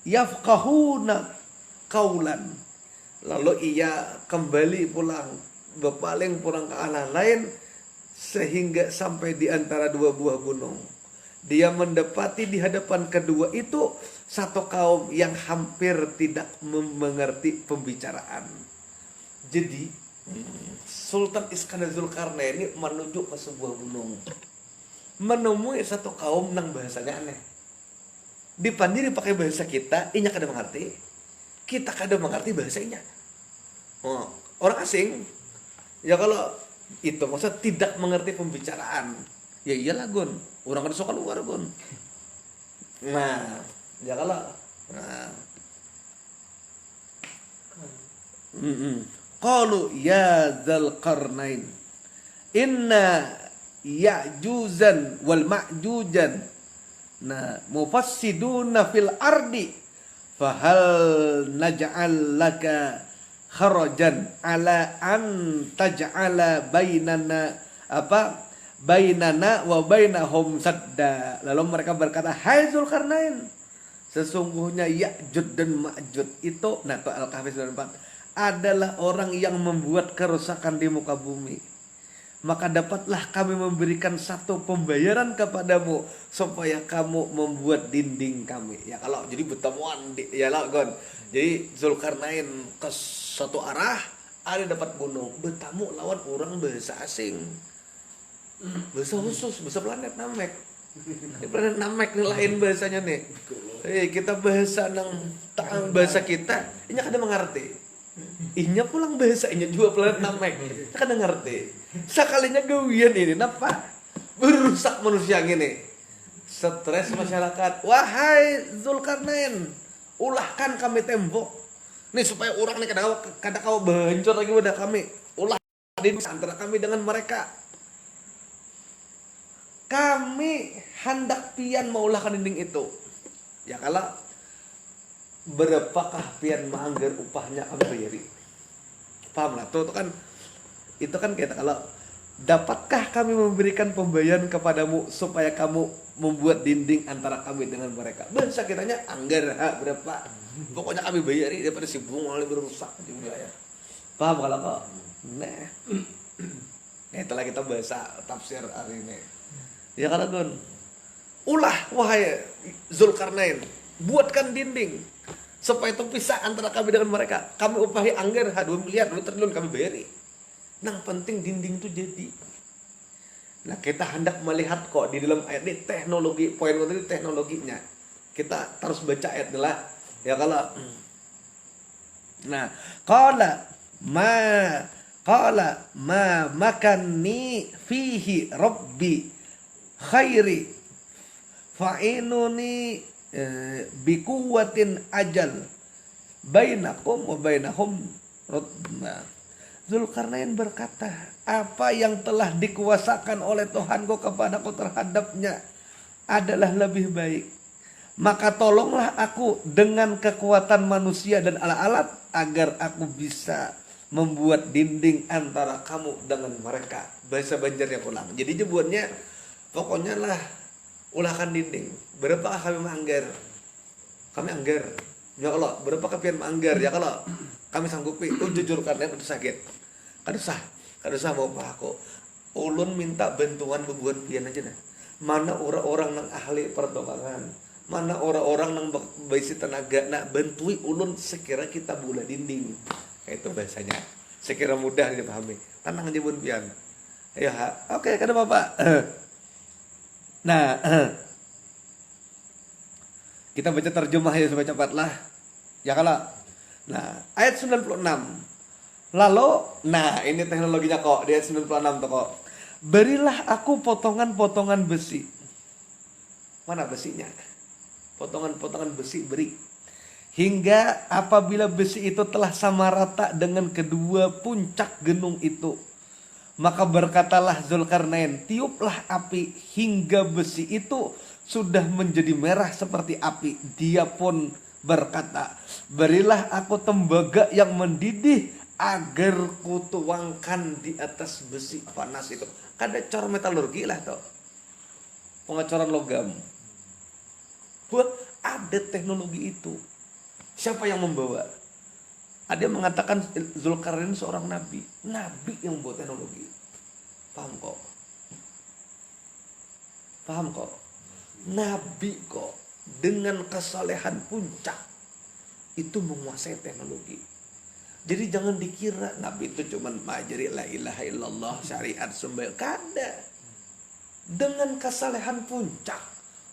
yafqahuna qaulan. Lalu ia kembali pulang, berpaling pulang ke arah lain sehingga sampai di antara dua buah gunung. Dia mendapati di hadapan kedua itu satu kaum yang hampir tidak mengerti pembicaraan. Jadi Sultan Iskandar Zulkarnain ini menuju ke sebuah gunung, menemui satu kaum yang bahasanya aneh. Dipandiri pakai bahasa kita, inya kada mengerti. Kita kada mengerti bahasanya. Oh, orang asing. Ya kalau itu maksudnya tidak mengerti pembicaraan. Ya iyalah Gun, orang kada suka luar Gun. Nah, ya kalau qalu ya Dzulqarnain inna ya'juzan wal ma'jujan mufassiduna fil ardi fahal naj'al laka kharajan ala an taj'ala bainana wa bainahum sadda. Lalu mereka berkata, hai Zulkarnain, sesungguhnya Ya'jud dan Ma'jud itu, itu Al-Kahfi 94, adalah orang yang membuat kerusakan di muka bumi. Maka dapatlah kami memberikan satu pembayaran kepadamu supaya kamu membuat dinding kami. Ya kalau jadi bertemuan ya lah Gon. Jadi Zulkarnain ke satu arah, ada dapat gunung, bertamu lawan orang bahasa asing. Bahasa khusus, bahasa planet Namek. Di planet Namek nih lain bahasanya nih. Kita bahasa bahasa kita, ini kada mengerti. Inya pulang bahasa inya juga planet Namek. Kita kada ngerti. Sekalinya gawian ini napa? Berusak manusia gini. Stres masyarakat. Wahai Zulkarnain, ulahkan kami tembok. Nih supaya orang nih kada kau bencur lagi pada kami. Ulah di antara kami dengan mereka. Kami hendak pian maulahkan dinding itu. Ya kalau berapakah pian manggar upahnya kami bayari? Paham lah tuh kan itu kan kita kalau dapatkah kami memberikan pembayaran kepadamu supaya kamu membuat dinding antara kami dengan mereka? Bahasa kitanya anggar berapa? Pokoknya kami bayari daripada si bunga berusak juga ya. Paham kalau kok? Nah, itulah kita bahasa tafsir hari ini. Ya kalau Gun, ulah wahai Zulkarnain, buatkan dinding supaya terpisah antara kami dengan mereka. Kami upahi anggar 2 miliar 2 triliun kami bayari. Nah penting dinding itu jadi. Nah kita hendak melihat kok di dalam ayat ini teknologi, poin tadi teknologinya. Kita terus baca ayat lah. Ya kalau nah, qala ma makanni fihi rabbi khairi fa'inuni bikuwatin ajal bainakum wa bainahum rodma. Zulkarnain berkata, apa yang telah dikuasakan oleh Tuhanku kepadaku terhadapnya adalah lebih baik. Maka tolonglah aku dengan kekuatan manusia dan alat-alat agar aku bisa membuat dinding antara kamu dengan mereka. Bahasa Banjarnya ulang. Jadi jebuannya pokoknya lah ulahkan dinding. Berapa kami manggar? Kami anggar. Ya Allah, berapa kepian manggar? Ya kalau kami sanggupi, jujur karena itu sakit. Kadusah mau aku. Ulun minta bantuan bebuan pian aja nah. Mana orang-orang yang ahli pertolongan, mana orang-orang yang berisi tenaga nak bantui ulun sekira kita bula dinding. Itu bahasanya. Sekira mudah dipahami. Tenang aja bun pian. Ya, oke, kada Bapak. Nah, kita baca terjemah ya supaya cepatlah. Ya kalau. Nah, ayat 96. Lalu, nah ini teknologinya kok di ayat 96 tuh kok. Berilah aku potongan-potongan besi. Mana besinya? Potongan-potongan besi beri. Hingga apabila besi itu telah sama rata dengan kedua puncak gunung itu, maka berkatalah Zulkarnain, tiuplah api hingga besi itu sudah menjadi merah seperti api. Dia pun berkata, berilah aku tembaga yang mendidih agar kutuangkan di atas besi panas itu. Kada cara metalurgi lah toh, pengecoran logam. Buat ada teknologi itu. Siapa yang membawa? Ada yang mengatakan Zulkarnain seorang nabi yang membuat teknologi. Paham kok? Nabi kok dengan kesalehan puncak itu menguasai teknologi. Jadi jangan dikira Nabi itu cuma mengajari la ilaha illallah syariat sembahyang. Kada. Dengan kesalehan puncak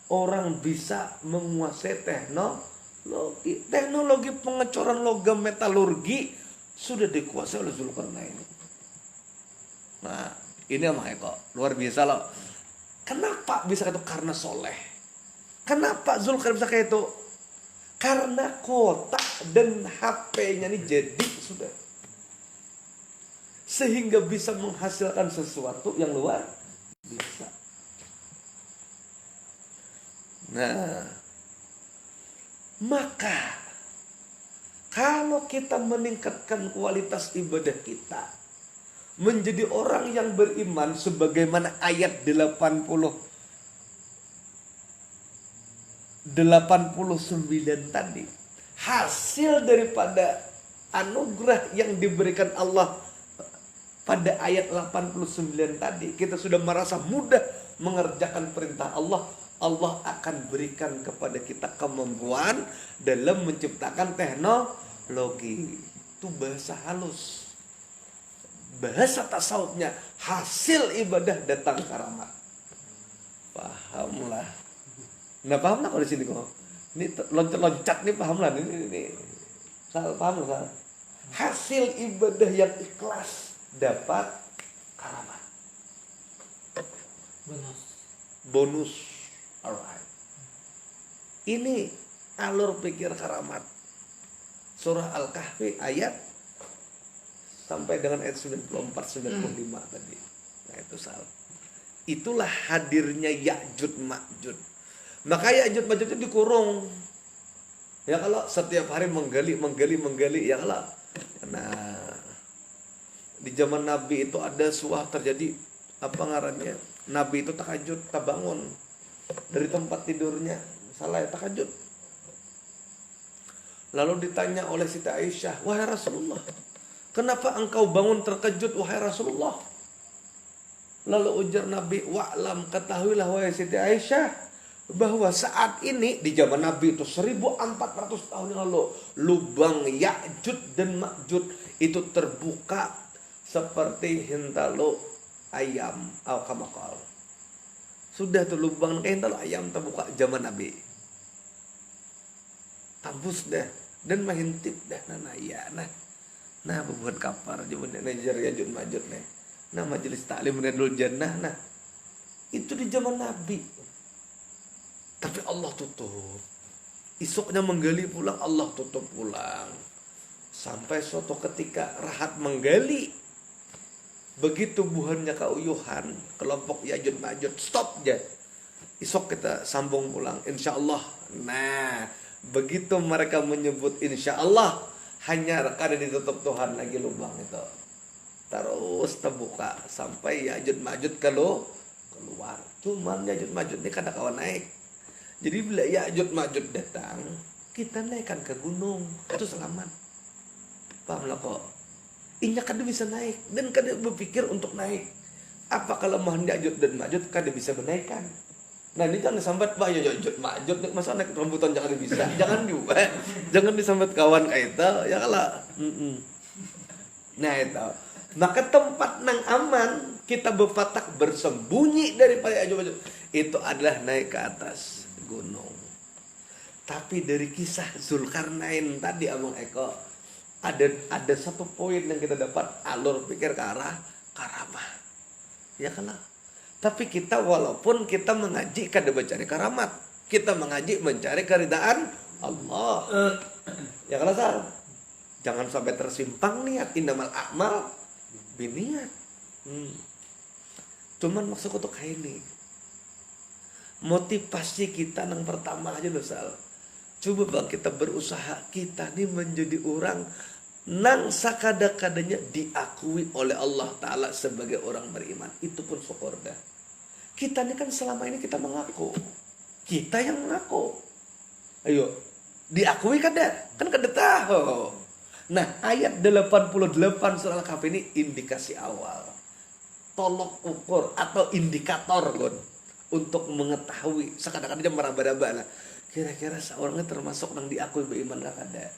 orang bisa menguasai teknologi. Teknologi pengecoran logam metalurgi sudah dikuasai oleh Zulkarnain. Nah, ini namanya kok luar biasa loh. Kenapa bisa itu? Karena soleh. Kenapa Zulkarnain bisa kayak itu? Karena kotak dan HP-nya ini jadi sudah. Sehingga bisa menghasilkan sesuatu yang luar biasa. Nah, maka kalau kita meningkatkan kualitas ibadah kita menjadi orang yang beriman sebagaimana ayat 89 tadi, hasil daripada anugerah yang diberikan Allah pada ayat 89 tadi, kita sudah merasa mudah mengerjakan perintah Allah. Allah akan berikan kepada kita kemampuan dalam menciptakan teknologi. Itu bahasa halus. Bahasa tasawufnya, hasil ibadah datang karamat. Pahamlah. Nah, paham lah kalau di sini kok. Ini loncat-loncat nih, paham lah ini. Salah paham lah. Hasil ibadah yang ikhlas dapat karamat. Bonus. Alright. Ini alur pikir karamat. Surah Al-Kahfi ayat sampai dengan ayat 94 95 tadi. Nah, itu salah. Itulah hadirnya Ya'jud Ma'jud. Maka Ya'jud Ma'jud itu dikurung. Ya kalau setiap hari menggali ya kalau. Nah, di zaman Nabi itu ada suah terjadi apa ngarannya? Nabi itu tahajud, tak bangun dari tempat tidurnya, salah ya tahajud. Lalu ditanya oleh Siti Aisyah, wahai Rasulullah, kenapa engkau bangun terkejut wahai Rasulullah? Lalu ujar Nabi, wa'lam, ketahuilah wahai Siti Aisyah, bahwa saat ini di zaman Nabi itu 1400 tahun yang lalu, lubang Ya'jud dan Ma'jud itu terbuka seperti hintalo ayam atau kamakal. Sudah tuh lubang kayak hintalo ayam terbuka zaman Nabi. tabus dah dan mahintip dah nah iya nah bukan kapar aja bener najar Yajud Majud nah majelis taklim Riyadul Jannah nah itu di zaman Nabi, tapi Allah tutup. Isoknya menggali pulang, Allah tutup pulang. Sampai suatu ketika Rahat menggali, begitu buhannya keuyuhan, kelompok Yajud Majud stop aja. Isok kita sambung pulang, insya Allah. Nah, begitu mereka menyebut insya Allah, hanya kada ditutup Tuhan lagi lubang itu. Terus terbuka sampai Yajud Majud keluar. Cuman Yajud Majud ini kada kawan naik. Jadi bila Yajud Majud datang, kita naikkan ke gunung, itu selamat. Paham lah kok? Inya kada bisa naik dan kada berpikir untuk naik. Apa kelemahan Yajud dan Majud kada bisa menaikkan? Nah ini jangan disambat bah Yajud Majud, masa naik rambutan jangan bisa, jangan juga, jangan disambat kawan kayak itu, ya kalah. Nah itu. Maka tempat nang aman kita berpatak bersembunyi daripada Yajud Majud itu adalah naik ke atas gunung. Tapi dari kisah Zulkarnain tadi Abang Eko ada satu poin yang kita dapat alur pikir ke arah karamah. Ya kan? Tapi kita walaupun kita mengaji kada mencari karamat, kita mengaji mencari keridaan Allah. Ya kan Sar? Jangan sampai tersimpang niat, innamal a'mal biniat. Cuman maksudku tuh kayak ini. Motivasi kita yang pertama aja loh Sal. Coba bang kita berusaha kita nih menjadi orang nang sakada-kadanya diakui oleh Allah Ta'ala sebagai orang beriman. Itu pun syukur dah. Kita ini kan selama ini kita mengaku. Kita yang mengaku. Ayo, diakui kada? Kan kada tahu. Nah, ayat 88 surah Al-Kahfi ini indikasi awal. Tolok ukur atau indikator Gon, untuk mengetahui sekadang-kadang dia meraba-raba lah. Kira-kira seorangnya termasuk yang diakui beriman gak kada?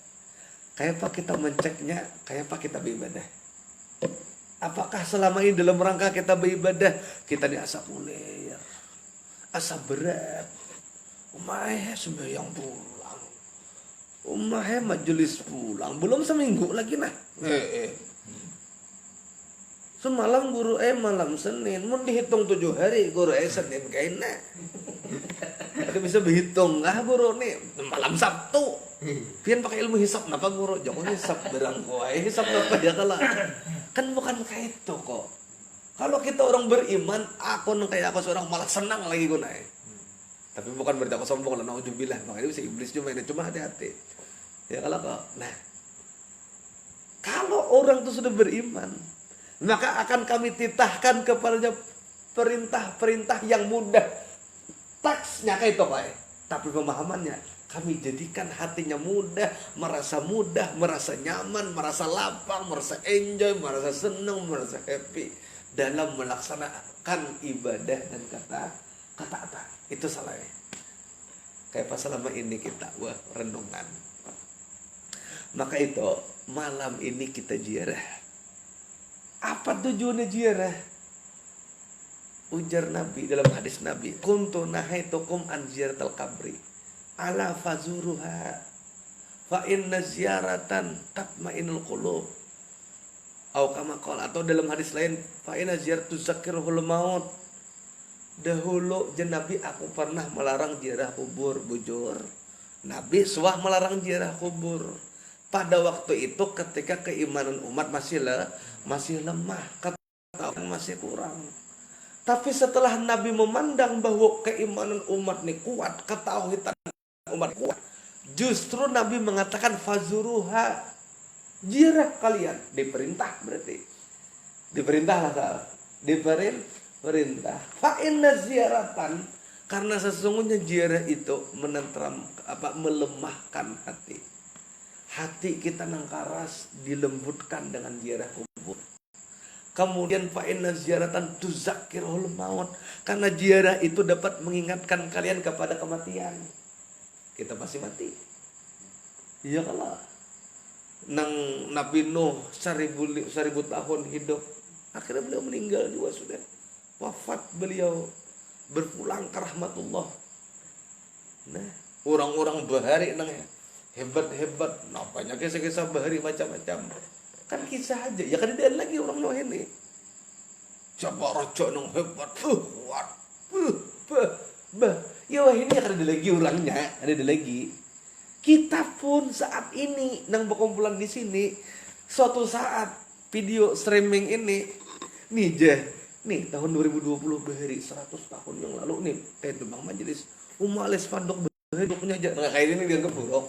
Kayak apa kita menceknya? Kayak apa kita beribadah? Apakah selama ini dalam rangka kita beribadah kita ini asa mulia, asa berat, umahnya sembahyang pulang, umahnya majelis pulang, belum seminggu lagi nah. Semalam guru malam Senin, mau dihitung 7 hari guru Senin kayaknya. Ada bisa berhitung guru nih malam Sabtu. Pian pakai ilmu hisap napa guru? Jangan hisap berangkuai, hisap napa dia kalah. Kan bukan kayak itu kok. Kalau kita orang beriman, aku kayak aku seorang malah senang lagi gue naik. Tapi bukan berarti aku sombong lah, naudzubillah. Makanya bisa iblis juga ini, cuma hati-hati. Ya kalau kok. Nah, kalau orang itu sudah beriman, maka akan kami titahkan kepadanya perintah-perintah yang mudah. Teksnya kayak itu kayak. Tapi pemahamannya kami jadikan hatinya mudah, merasa nyaman, merasa lapang, merasa enjoy, merasa senang, merasa happy dalam melaksanakan ibadah dan kata-kata. Itu salahnya. Kayak pas selama ini kita renungan. Maka itu malam ini kita ziarah. Apa tujuannya ziarah? Ujar Nabi dalam hadis Nabi, kuntu nahaitukum an ziyaratal qabri ala fazuruha fa inna ziyaratan tatmainul qulub. Atau dalam hadis lain fa inna ziyaratu zakirul maut. Dahulu Nabi aku pernah melarang ziarah kubur, bujur. Nabi suah melarang ziarah kubur. Pada waktu itu ketika keimanan umat masih lemah, ketahuan masih kurang. Tapi setelah Nabi memandang bahwa keimanan umat ini kuat, ketauhidan umat kuat, justru Nabi mengatakan fazuruha, ziarah kalian, diperintah berarti. Diperintah lah salah. Diperintah. Fa inna ziyaratan, karena sesungguhnya ziarah itu melemahkan hati. Hati kita nang karas dilembutkan dengan ziarah kubur. Kemudian fa inna ziyaratan tuzakkirul maut, karena ziarah itu dapat mengingatkan kalian kepada kematian. Kita pasti mati. Iya kalah. Nang Nabi Nuh 1000 tahun hidup, akhirnya beliau meninggal juga sudah. Wafat beliau, berpulang ke rahmatullah. Nah, orang-orang bahari nang hebat, napanya kisah-kisah bahari macam-macam. Kan kisah aja, ya kan dia lagi orang Nuh ini. Siapa raja nang hebat, kuat, bah. Ya wah ini kan ada lagi orangnya, ada lagi. Kita pun saat ini nang berkumpulan di sini, suatu saat video streaming ini, nih tahun 2020 bahari 100 tahun yang lalu nih, Bang Majelis Umales Pondok bahari punya aja, nggak kayak ini dianggap buruk.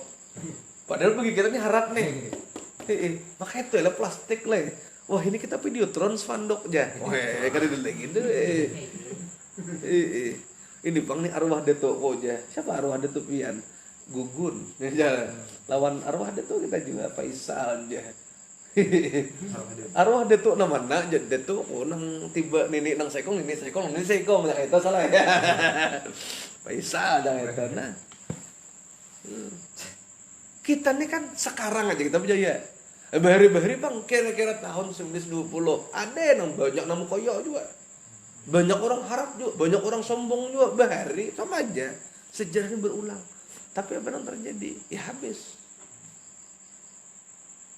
Padahal bagi kita ini harap nih, makanya itu lah plastik lah. Wah ini kita video trans Pondok aja, wah kan ada lagi deh. Ini bang nih arwah Datuk aja. Siapa arwah Datuk Pian? Gugun. Ya, lawan arwah Datuk kita juga Faisal aja. Arwah Datuk nama nak jadi Datuk nang tiba nenek nang sekong ini sekong itu salah ya. Faisal dah itu nah. Kita nih kan sekarang aja kita berjaya. Bahari-bahari bang kira-kira tahun 1920 ada yang banyak nama koyo juga. Banyak orang harap juga, banyak orang sombong juga. Bahari sama aja, sejarah ini berulang. Tapi apa yang terjadi? Ya habis.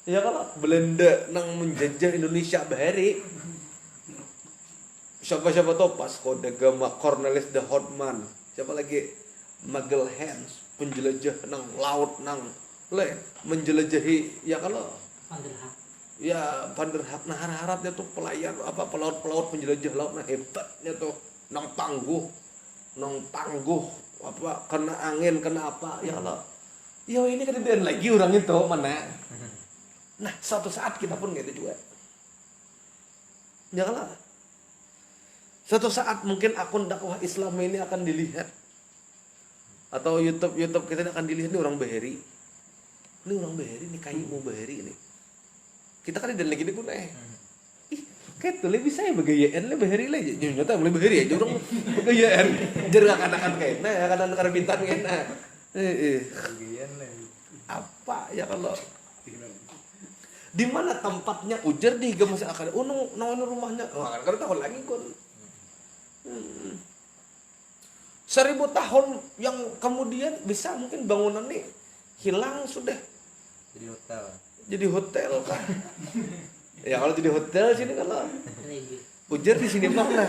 Ya kalau Belanda nang menjajah Indonesia bahari, siapa tahu Vasco da Gama, Cornelis de Houtman, siapa lagi Magellan, penjelajah nang laut nang menjelajahi ya kalau ya Van der Haak, nah harapnya tuh pelaut penjelajah laut, nah hebatnya tuh nang tangguh apa kena angin kena apa ya Allah ya ini kemudian lagi orang itu mana. Nah suatu saat kita pun gitu juga ya Allah, suatu saat mungkin akun dakwah Islam ini akan dilihat atau YouTube kita ini akan dilihat ini orang bahari ini kayu mau bahari ini. Kita kan ada lagi di pun kayak tuh lebih saya begayaan lebih bahari lah nyata lebih bahari aja orang begayaan jerak anak-anak kayak nah anak-anak karabitan kayak nah apa ya kalau di mana tempatnya ujar di masih akan nong rumahnya kan tahu lagi kon 1000 tahun yang kemudian bisa mungkin bangunan nih hilang sudah jadi hotel kan. Ya kalau jadi hotel sini kalau ujar di sini mana?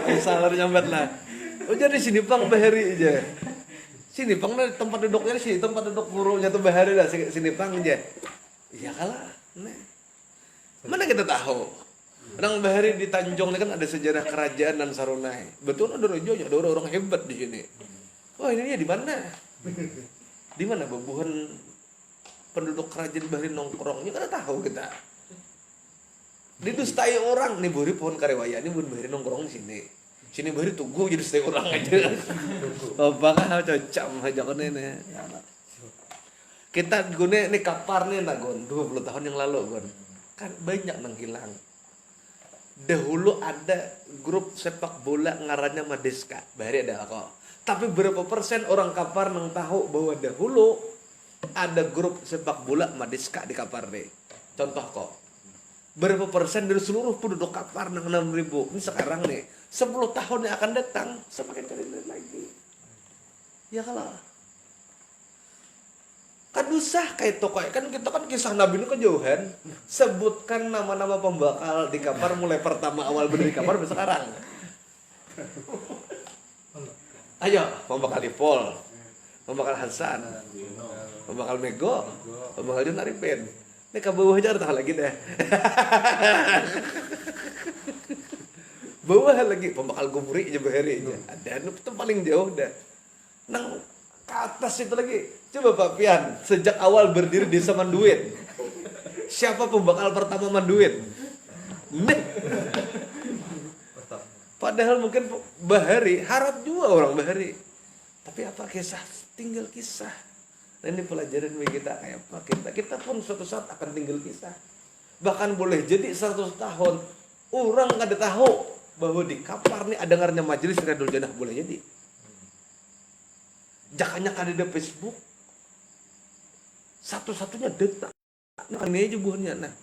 Faisal harus nyambat lah. Ujar di sini bang bahari aja. Sini bang tempat duduknya sih tempat duduk gurunya tuh bahari lah sini bang aja. Ya kalah. Nah. Mana kita tahu? Orang bahari di Tanjung ini kan ada sejarah kerajaan dan Sarunai. Betul ada rojonya, ada orang hebat di sini. Wah ini dia di mana? Di mana babuhan penduduk kerajaan bahari nongkrongnya kan tahu kita. Didustai orang nih bahari pohon karyawaya ini bukan bahari nongkrong di sini. Sini bahari tunggu jadi dustai orang aja. Oh bakal cocok aja kan ini. Kita gune nih kapar nih nagon 20 tahun yang lalu gon. Kan banyak nang hilang. Dahulu ada grup sepak bola ngarannya Madeska, bahari ada kok. Tapi berapa persen orang Kapar nang tahu bahwa dahulu ada grup sepak bola Madeska di Kapar deh. Contoh kok. Berapa persen dari seluruh penduduk Kapar nang 6.000. Ini sekarang nih, 10 tahun yang akan datang semakin cari lagi. Ya kalau kan usah kayak toko kan kita kan kisah Nabi itu kejauhan. Sebutkan nama-nama pembakal di Kapar mulai pertama awal berdiri Kapar sampai sekarang. Ayo, pembakal Ipol, pembakal Hasan, pembakal Mego, pembakal John Arifin. Ini ke bawah aja tahu lagi deh. Bawah lagi pembakal Gumri aja bahari aja. Ada itu paling jauh dah. Nang ke atas itu lagi. Coba Pak Pian, sejak awal berdiri di Manduit. Siapa pembakal pertama Manduit? Padahal mungkin bahari, harap juga orang bahari. Tapi apa kisah? Tinggal kisah. Nah ini pelajaran bagi kita kayak apa? Kita pun suatu saat akan tinggal kisah. Bahkan boleh jadi 100 tahun orang nggak ada tahu bahwa di Kapar nih ada ngarnya majelis Riyadul Jannah boleh jadi. Jakanya ada di Facebook. Satu-satunya detak. Nah ini aja buahnya. Nah,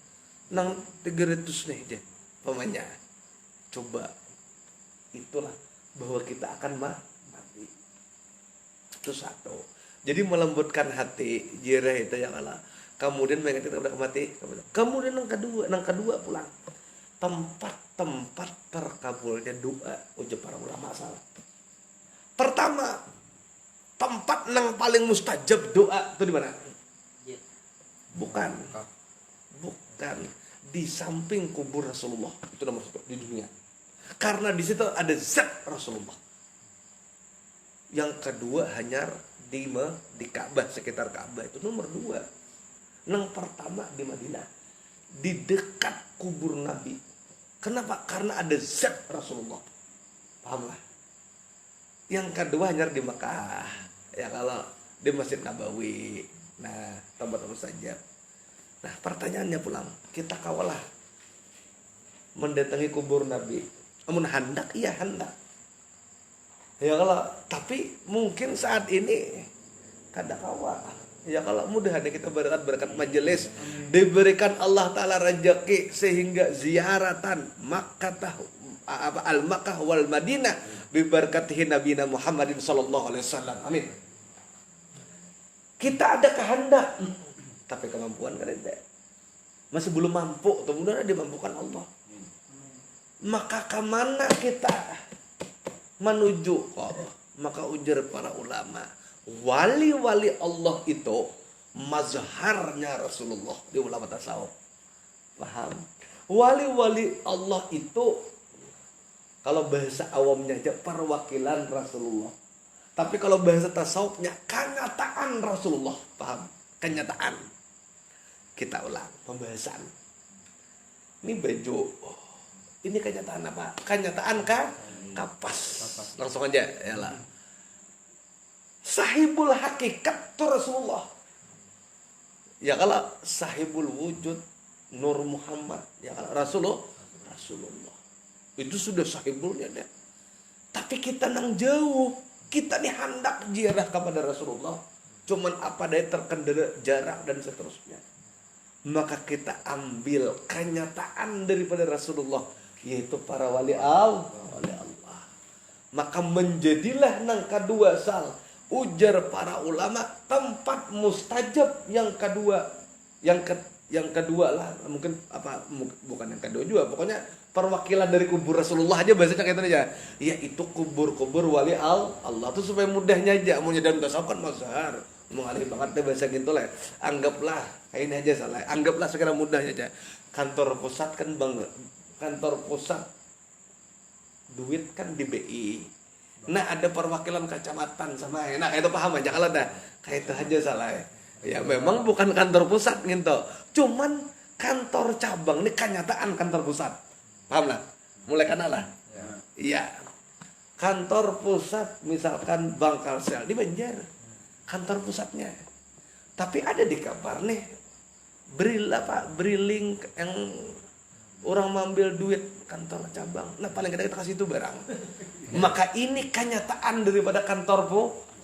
nang 300 nih aja pemainnya. Coba. Itulah bahwa kita akan mati. itu satu. Jadi melembutkan hati jirah itu yang Allah. Kemudian mengingat kita udah mati. Kemudian yang kedua pulang. Tempat-tempat terkabulnya doa ujar para ulama salah. Pertama, tempat yang paling mustajab doa itu di mana? Bukan. Di samping kubur Rasulullah. Itu nomor satu di dunia. Karena di situ ada zat Rasulullah. Yang kedua hanya di Ka'bah, sekitar Ka'bah itu nomor dua. Yang pertama di Madinah, di dekat kubur Nabi. Kenapa? Karena ada zat Rasulullah. Pahamlah. Yang kedua hanya di Mekah. Ya kalau di Masjid Nabawi. Nah, tempat-tempat saja. Nah, pertanyaannya pulang, kita kawalah mendatangi kubur Nabi. Namun hendak, iya hendak. Ya kalau, tapi mungkin saat ini kada kawal. Ya kalau mudah ada kita berkat majelis, diberikan Allah Ta'ala rezeki sehingga ziaratan Makkah al-Makkah wal Madinah bibarakatihi Nabi Muhammadin sallallahu alaihi wasallam. Amin. Kita ada kehendak, tapi kemampuan kan tidak. Masih belum mampu, kemudian dimampukan Allah. Maka kemana kita menuju ke Allah? Maka ujar para ulama, wali-wali Allah itu mazharnya Rasulullah di ulama tasawuf. Paham? Wali-wali Allah itu kalau bahasa awamnya aja perwakilan Rasulullah. Tapi kalau bahasa tasawufnya kenyataan Rasulullah. Paham? Kenyataan. Kita ulang pembahasan. Ini baju. Ini kenyataan apa? Kenyataan kapas. Langsung aja ya lah. Sahibul hakikat itu Rasulullah. Ya kalau sahibul wujud Nur Muhammad, ya kalau Rasulullah. Itu sudah sahibulnya deh. Tapi kita nang jauh, kita nih hendak ziarah kepada Rasulullah. Cuman apa daya terkendala jarak dan seterusnya. Maka kita ambil kenyataan daripada Rasulullah, yaitu para wali Allah. Maka menjadilah nang kedua sal ujar para ulama tempat mustajab yang kedua, yang kedua lah mungkin apa bukan yang kedua juga, pokoknya perwakilan dari kubur Rasulullah aja bahasanya kayak aja, yaitu kubur wali Allah tuh supaya mudahnya aja mau nyadar tasawuf kan mazhar mengalih banget deh bahasa gitu lah. Anggaplah ini aja salah, anggaplah sekarang mudahnya aja kantor pusat kan kantor pusat duit kan di BI. Nah ada perwakilan kecamatan sama, nah itu paham aja kalau dah kayak itu aja salah. Ya memang bukan kantor pusat gitu, cuman kantor cabang ini kenyataan kantor pusat, paham lah? Mulai kenal lah. Iya. Kantor pusat misalkan Bank Kalsel di Banjar, kantor pusatnya. Tapi ada di kabar nih, beri link yang orang mengambil duit kantor cabang. Nah paling kita kasih itu barang. Maka ini kenyataan daripada kantor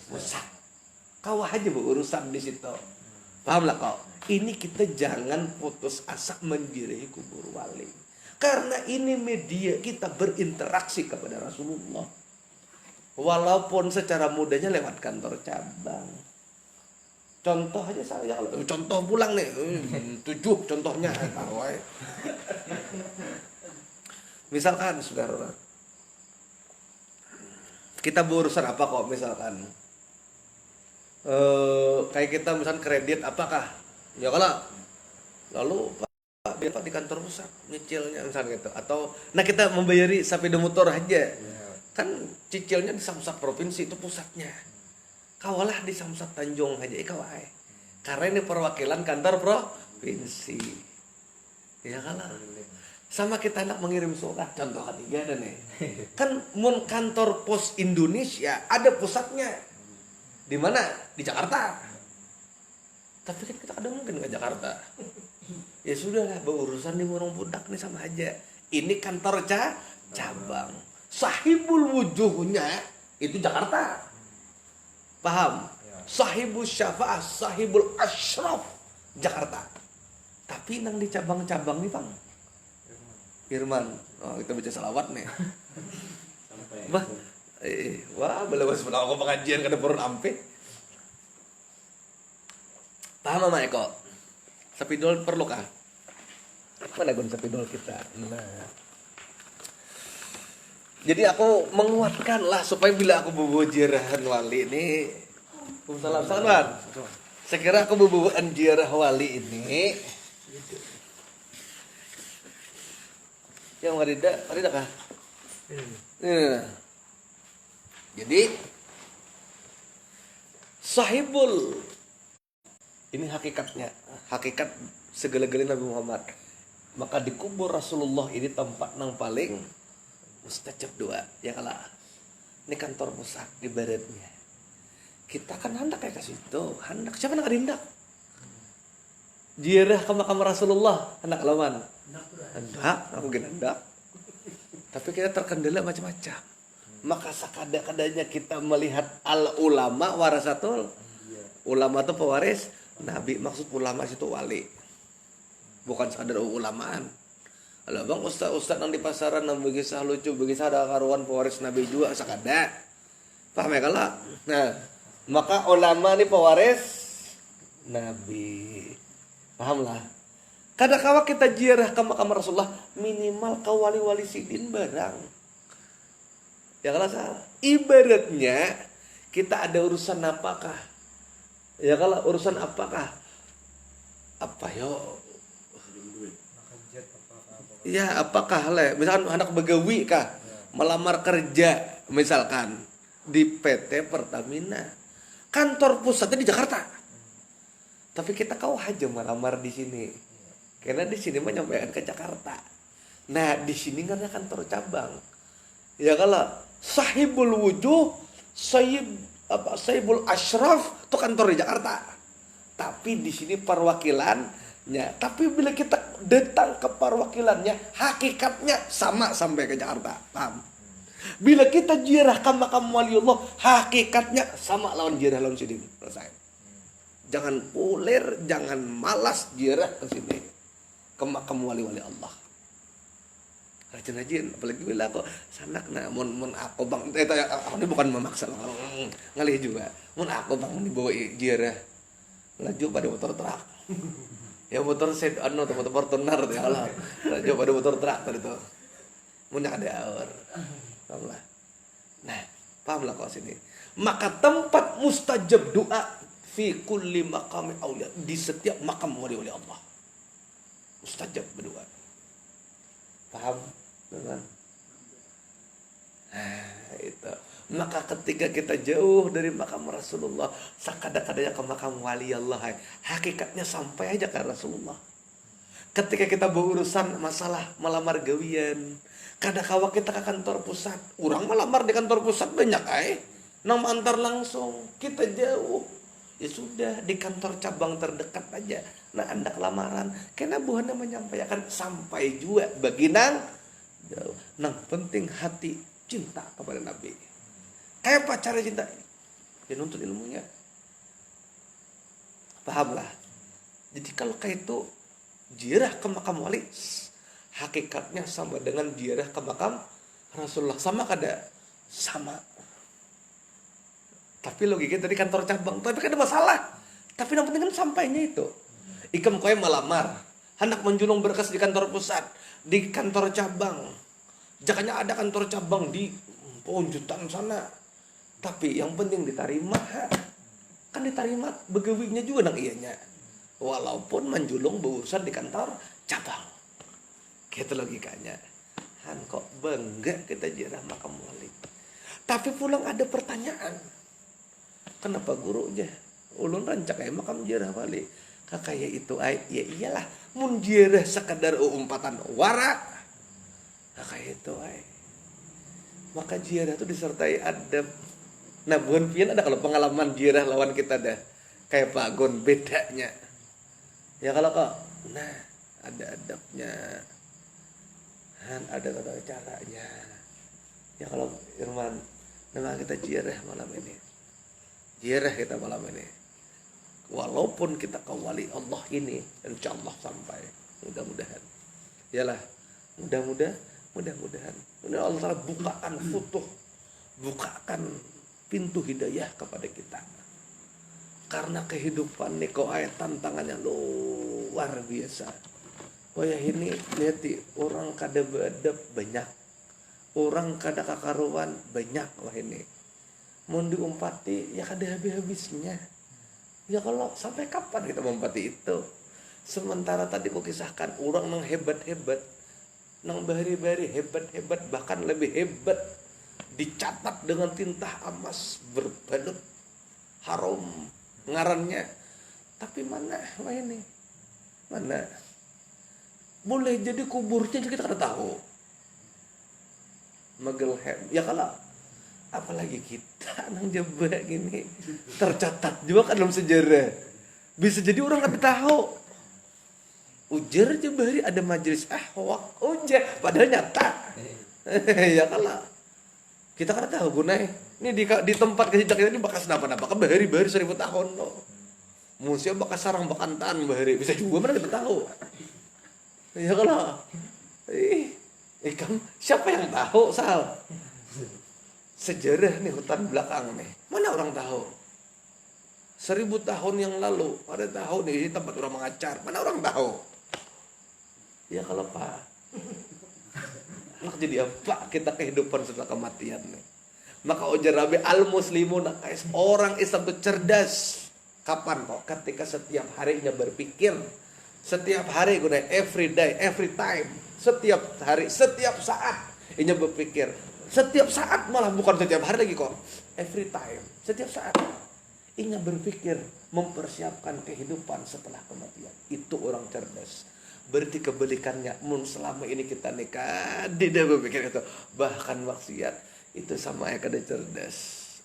pusat. Kau aja berurusan di situ. Paham lah kau? Ini kita jangan putus asa menjirahi kubur wali. Karena ini media kita berinteraksi kepada Rasulullah. Walaupun secara mudahnya lewat kantor cabang. Contoh aja saya, contoh pulang nih, 7 contohnya. Misalkan saudara, kita berurusan apa kok misalkan, kayak kita misalkan kredit apakah, ya kalau lalu Pak di kantor pusat nyicilnya misalkan gitu, atau nah kita membayari sepeda motor aja, kan cicilnya di Samsat provinsi itu pusatnya. Kawalah di Samsat Tanjung aja kawai. Karena ini perwakilan kantor provinsi. Ya kalah. Sama kita hendak mengirim surat, contoh ketiga ada nih. Kan kantor pos Indonesia ada pusatnya. Di mana? Di Jakarta. Tapi kan kita kadang mungkin ke Jakarta. Ya sudahlah, berurusan di Murung Budak nih sama aja. Ini kantor cabang. Sahibul wujuhnya itu Jakarta. Paham? Sahibul syafa'ah, sahibul asyraf Jakarta. Tapi nang di cabang-cabang nih Bang Irman. Oh, kita baca salawat nih. Wah, boleh sebelah aku pengajian kada perun ampe. Paham Mama Eko? Spidol perlu kah? Mana gun spidol kita? Nah. Jadi aku menguatkan lah supaya bila aku bobo ziarahan wali ini, salam salam. Sekira aku boboan ziarah wali ini, yang ada kah? Jadi sahibul ini hakikatnya, hakikat segala-galanya Nabi Muhammad. Maka di kubur Rasulullah ini tempat yang paling mustajab doa. Ya kalah. Ini kantor pusat di baratnya. Kita kan hendak kayak ke situ, hendak siapa nak hendak? Ziarah ke makam Rasulullah, hendak lawan. Hendak, aku gini hendak. Tapi kita terkendala macam-macam. Maka sekada-kadanya kita melihat al ulama warasatul. Ulama itu pewaris Nabi, maksud ulama itu wali. Bukan sekadar ulamaan. Kalau bang ustaz yang di pasaran yang begisah lucu, begisah ada karuan pewaris Nabi juga sakada. Paham ya kalau? Nah, maka ulama ini pewaris Nabi. Paham lah. Kadang-kala kita ziarah ke makam Rasulullah minimal ke wali-wali sidin barang. Ya kalau salah. Ibaratnya kita ada urusan apakah? Ya kalau urusan apakah? Apa yo? Ya apakah le? Misalkan anak begawi kah? Melamar kerja misalkan di PT Pertamina. Kantor pusatnya di Jakarta. Tapi kita kau aja melamar di sini. Karena di sini menyampaikan ke Jakarta. Nah, di sini kan kantor cabang. Ya kalau sahibul wujuh, sahibul asyraf itu kantor di Jakarta. Tapi di sini perwakilannya. Tapi bila kita datang ke perwakilannya, hakikatnya sama sampai ke Jakarta. Paham? Bila kita ziarah ke makam waliullah, hakikatnya sama lawan ziarah lawan sini. Selesai. Jangan ulir, jangan malas ziarah ke sini. Ke makam wali-wali Allah. Rajin-rajin, apalagi bila aku sanak nah mun aku bang aku ini bukan memaksa ngalih juga. Mun aku bang dibawa ziarah. Laju pada motor truk. Ya motor sedan atau motor Fortuner ya Allah. Laju pada motor truk tadi tuh. Mun ada aur. Paham lah. Nah, paham lah kau sini. Maka tempat mustajab doa fi kulli maqami auliya, di setiap makam wali-wali Allah. Mustajab berdoa. Paham? Teman? Nah, itu. Maka ketika kita jauh dari makam Rasulullah, sakada-kadanya ke makam wali Allah, hakikatnya sampai aja ke Rasulullah. Ketika kita berurusan masalah melamar gawian, kadang-kala kita ke kantor pusat, orang melamar di kantor pusat banyak nama antar langsung, kita jauh. Ya sudah, di kantor cabang terdekat aja. Nah, hendak lamaran, karena buahnya menyampaikan sampai juga bagi nang jauh. Nang penting hati cinta kepada Nabi. Kayak apa cara cinta? Ya nuntut ilmunya. Pahamlah. Jadi kalau kayak itu ziarah ke makam wali, hakikatnya sama dengan ziarah ke makam Rasulullah. Sama kada? Sama. Tapi logikanya dari kantor cabang, tapi kan ada masalah. Tapi yang penting kan sampainya itu. Ikam kowe melamar, hendak menjulung berkas di kantor pusat, di kantor cabang. Jangannya ada kantor cabang di Ponjutan sana. Tapi yang penting diterima. Kan diterima begawinya juga nang ianya. Walaupun menjulung berurusan di kantor cabang. Gitu logikanya. Han kok bangga kita ziarah makam wali. Tapi pulang ada pertanyaan. Kenapa gurunya ulun rancak makam ziarah wali? Kakaya itu ya iyalah mun ziarah sekadar umpatan wara. Kakaya itu maka ziarah itu disertai adab. Nah, bukan pian ada kalau pengalaman ziarah lawan kita dah. Kayak Pak Gon bedanya. Ya kalau kok nah ada adabnya. Ada tata caranya. Ya kalau Irman, nama kita ziarah malam ini. Ziarah kita malam ini. Walaupun kita ke wali Allah ini, insyaallah sampai. Mudah-mudahan. Yalah, mudah-mudahan. Ini Allah Ta'ala bukakan futuh. Bukakan pintu hidayah kepada kita. Karena kehidupan nih kok tantangannya luar biasa. Oh ya ini lihat orang kada beadab banyak. Orang kada kakaruan banyak wah ini. Mau diumpati ya kada habis-habisnya. Ya kalau sampai kapan kita mengumpati itu? Sementara tadi ku kisahkan orang nang hebat-hebat, nang bahari-bahari hebat-hebat, bahkan lebih hebat, dicatat dengan tinta emas berbalut harum ngarannya. Tapi mana wah ini? Mana? Boleh jadi kuburnya kita kada tahu. Magelhem. Ya kalau apalagi kita nang jeba gini tercatat juga kan dalam sejarah. Bisa jadi orang kada tahu. Ujar aja bahari ada majelis ahwak ujar padahal nyata. Ya kalau kita kada tahu gunanya. Ini di tempat kejadian kita ini bakas napa-napa ke bahari-bahari 1000 tahun no. Musia bakas sarang bakantan bahari bisa juga mana kita tahu. Ya kalau siapa yang tahu Sal? Sejarah nih hutan belakang nih. Mana orang tahu? 1000 tahun yang lalu ada tahu nih tempat orang mengacar. Mana orang tahu? Ya kalau Pak. Anak jadi apa kita kehidupan setelah kematian nih? Maka ujar Rabi al-muslimun orang Islam itu cerdas. Kapan kok? Ketika setiap harinya berpikir. Setiap hari gue every day, every time. Setiap hari, setiap saat inya berpikir. Setiap saat malah bukan setiap hari lagi kok. Every time, setiap saat inya berpikir mempersiapkan kehidupan setelah kematian. Itu orang cerdas. Berarti kebalikannya, selama ini kita nikah tidak berpikir itu. Bahkan maksiat itu sama ya kada cerdas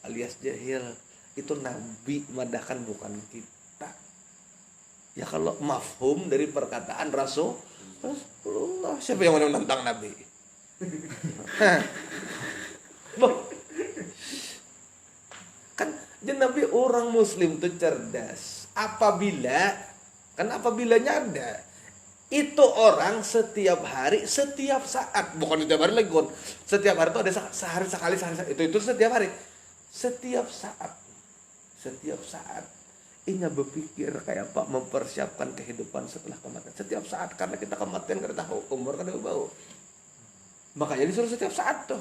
alias jahil. Itu Nabi madahkan bukan kita. Ya kalau mafhum dari perkataan Rasulullah, siapa yang mau menentang Nabi? Kan jadi Nabi orang Muslim itu cerdas. Apabila ada itu orang setiap hari, setiap saat, bukan setiap hari lagi kon. Setiap hari itu ada sehari sekali itu setiap hari, setiap saat. Ini berpikir kayak apa mempersiapkan kehidupan setelah kematian. Setiap saat karena kita kematian kada tahu, umur kada bau. Makanya disuruh setiap saat tuh.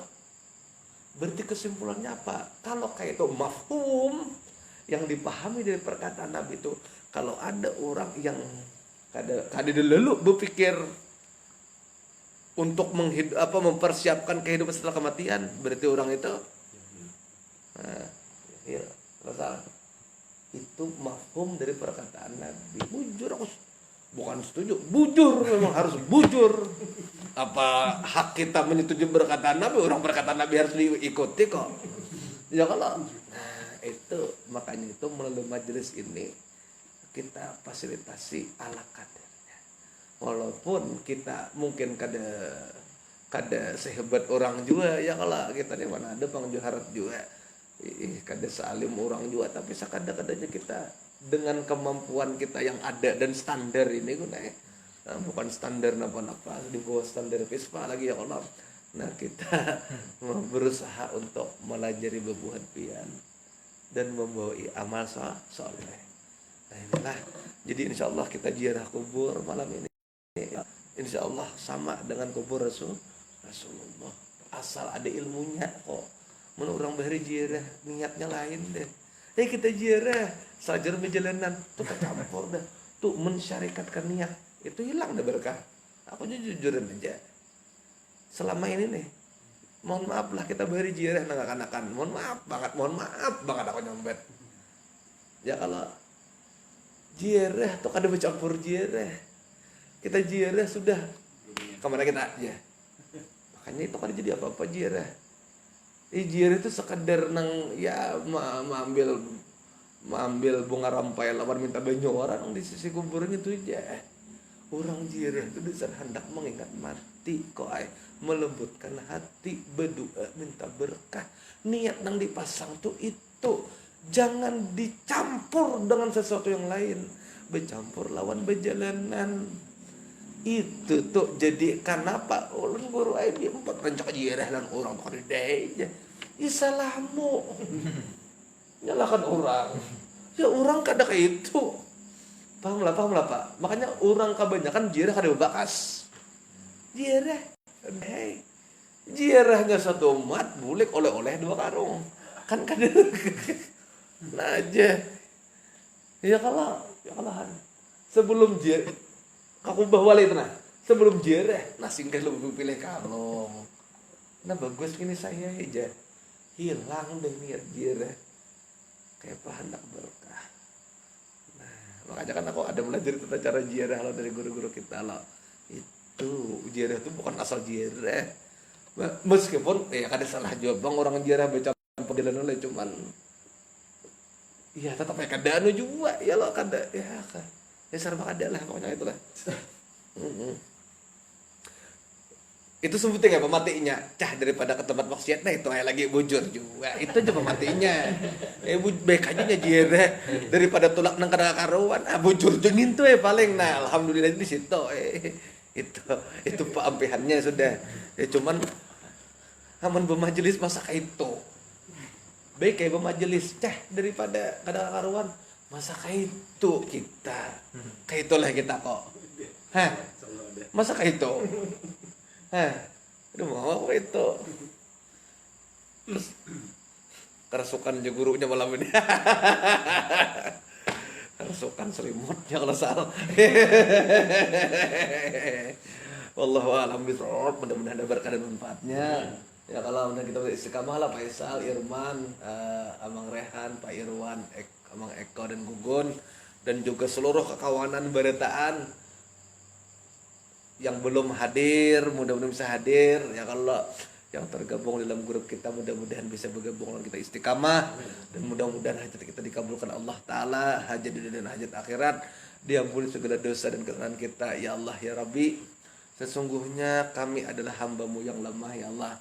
Berarti kesimpulannya apa? Kalau kayak itu mafhum yang dipahami dari perkataan Nabi itu, kalau ada orang yang kada dulu berpikir untuk mempersiapkan kehidupan setelah kematian, berarti orang itu ya, salah. Itu mafhum dari perkataan Nabi. Bujur aku bukan setuju, bujur memang harus bujur. Apa hak kita menyetujui perkataan Nabi? Orang perkataan Nabi harus diikuti kok. Ya kalau itu makanya itu melalui majelis ini kita fasilitasi ala kadarnya. Walaupun kita mungkin kada sehebat orang juga ya kalau kita di mana ada pangjuharat juga. Kada salim orang juga tapi sakada-kadanya kita dengan kemampuan kita yang ada dan standar ini bukan standar napa-napa di bawah standar Vespa lagi ya Allah. Nah kita berusaha untuk melajari bebuhan pian dan membawa amal soleh. Nah inilah jadi insya Allah kita ziarah kubur malam ini insya Allah sama dengan kubur Rasulullah asal ada ilmunya kok. Menurut orang bahari ziarah niatnya lain deh. Kita ziarah sajar perjalanan tuh kecampur dah. Tuh mensyarikatkan niat itu hilang dah berkah. Aku jujuran aja. Selama ini nih, mohon maaf lah kita bahari ziarah nang kanakan. Mohon maaf banget aku nyombet. Ya kalau ziarah tuh kada bercampur ziarah. Kita ziarah sudah kemana kita aja. Makanya itu kada jadi apa-apa ziarah. Ziarah itu sekadar nang ya mengambil bunga rampai lawan minta banyu orang di sisi kuburnya itu aja. Orang ziarah itu dasar hendak mengingat mati kok melembutkan hati berdoa minta berkah. Niat nang dipasang tuh itu jangan dicampur dengan sesuatu yang lain. Bercampur lawan berjalanan. Itu tuh jadi kenapa ulun guru ai empat rancak ziarah lan orang tuh kada aja. Isalahmu. Nyalakan orang. Ya orang kada kayak itu. Paham lah Pak. Makanya orang kebanyakan jirah kada bebakas. Jirah. Hei. Jirahnya satu mat bulik oleh-oleh 2 karung. Kan kada. Nah aja. Ya kalahan. Sebelum jirah kaku bahwala itu nah. Sebelum jirah nasi kan lebih pilih kalong. Nah bagus ini saya aja. Hilang deh niat jirah. Kayak hendak berkah. Nah, makanya kan aku ada belajar tentang cara ziarah lo dari guru-guru kita lo. Itu ziarah itu bukan asal ziarah. Meskipun ya kada salah juga bang orang ziarah baca perjalanan oleh cuman ya tetap kayak kada anu juga ya lo kada ya kan. Ya serba kada lah pokoknya itulah. Itu sebutnya pematinya cah daripada ke tempat maksiat nah itu lagi bujur juga itu aja pematinya baik aja jire daripada tulak nang kada karuan bujur jengin tuh paling nah alhamdulillah di situ itu peampihannya sudah cuman aman bermajelis masa kayak itu baik kayak bermajelis cah daripada kada karuan masa kayak itu kita kayak itulah kita kok masa kayak itu aduh mau apa itu terus kerasukan aja gurunya malam ini kerasukan selimutnya kalau salah wallahu a'lam bishawab mudah-mudahan ada berkah dan manfaatnya ya kalau udah kita istiqamah lah Pak Isal, Irman, Amang Rehan, Pak Irwan, Amang Eko dan Gugun dan juga seluruh kekawanan Barataan yang belum hadir, mudah-mudahan bisa hadir. Ya kalau yang tergabung dalam grup kita mudah-mudahan bisa bergabung dengan kita istiqamah dan mudah-mudahan hajat kita dikabulkan Allah Ta'ala, hajat dunia dan hajat akhirat, diampuni segala dosa dan kesalahan kita. Ya Allah ya Rabbi, sesungguhnya kami adalah hamba-Mu yang lemah ya Allah.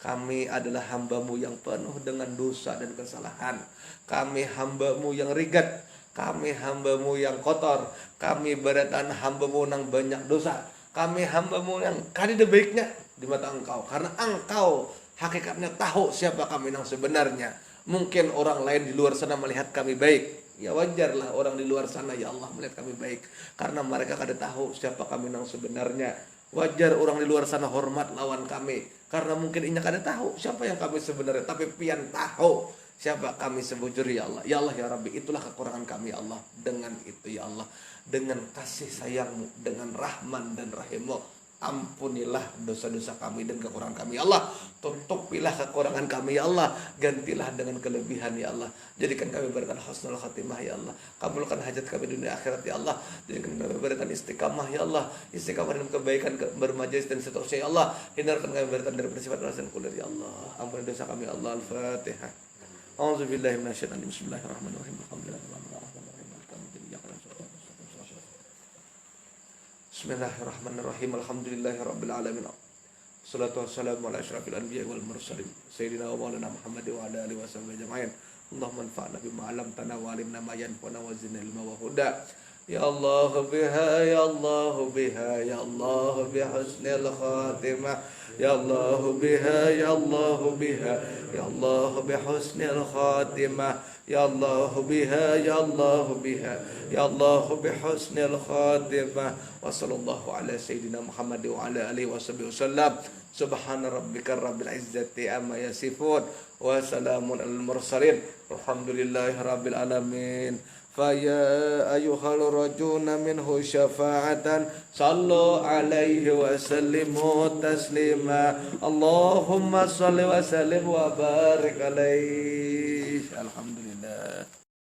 Kami adalah hamba-Mu yang penuh dengan dosa dan kesalahan. Kami hamba-Mu yang rigat. Kami hamba-Mu yang kotor. Kami Barataan hamba-Mu yang banyak dosa. Kami hamba-Mu yang kadida baiknya di mata Engkau. Karena Engkau hakikatnya tahu siapa kami yang sebenarnya. Mungkin orang lain di luar sana melihat kami baik. Ya wajarlah orang di luar sana ya Allah melihat kami baik. Karena mereka kada tahu siapa kami yang sebenarnya. Wajar orang di luar sana hormat lawan kami. Karena mungkin inya kada tahu siapa yang kami sebenarnya. Tapi pian tahu siapa kami sebujur ya Allah. Ya Allah ya Rabbi, itulah kekurangan kami ya Allah. Dengan itu ya Allah, dengan kasih sayang-Mu, dengan Rahman dan Rahim-Mu, ampunilah dosa-dosa kami dan kekurangan kami ya Allah. Tutupilah kekurangan kami ya Allah. Gantilah dengan kelebihan ya Allah. Jadikan kami berikan husnul khatimah ya Allah. Kabulkan hajat kami dunia akhirat ya Allah. Jadikan kami berikan istiqamah ya Allah. Istiqamah dalam kebaikan, bermajelis dan seterusnya ya Allah. Hindarkan kami berikan dari bersifat rasa dan kulir ya Allah. Ampuni dosa kami ya Allah. Al-Fatihah. A'udzubillahi minasyaitonir rajim. Bismillahirrahmanirrahim. Bismillahirrahmanirrahim. Alhamdulillahirabbil alamin. Wassalatu wassalamu ala asyrafil anbiya'i wal mursalin sayyidina wa maulana Muhammad wa ala alihi washabihi ajma'in. Allahumma anfa'na bima 'allamtana wa 'allimna ma yanfa'una wa zidna ilma wa huda. Ya Allah biha ya Allah biha ya Allah bi husnil khatimah. Ya Allah biha ya Allah biha ya Allah bi husnil khatimah. Ya Allah biha ya Allah biha ya Allah bi husnil khatimah. Wa sallallahu ala sayyidina Muhammad wa ala alihi washabihi wasallam. Subhana rabbika rabbil izzati amma yasifun wa salamun alal mursalin walhamdulillahi rabbil alamin. فيا أيها الرجون منه شفاعة صلوا عليه وسلموا تسليما اللهم صل وسلم وبارك عليه. الحمد لله.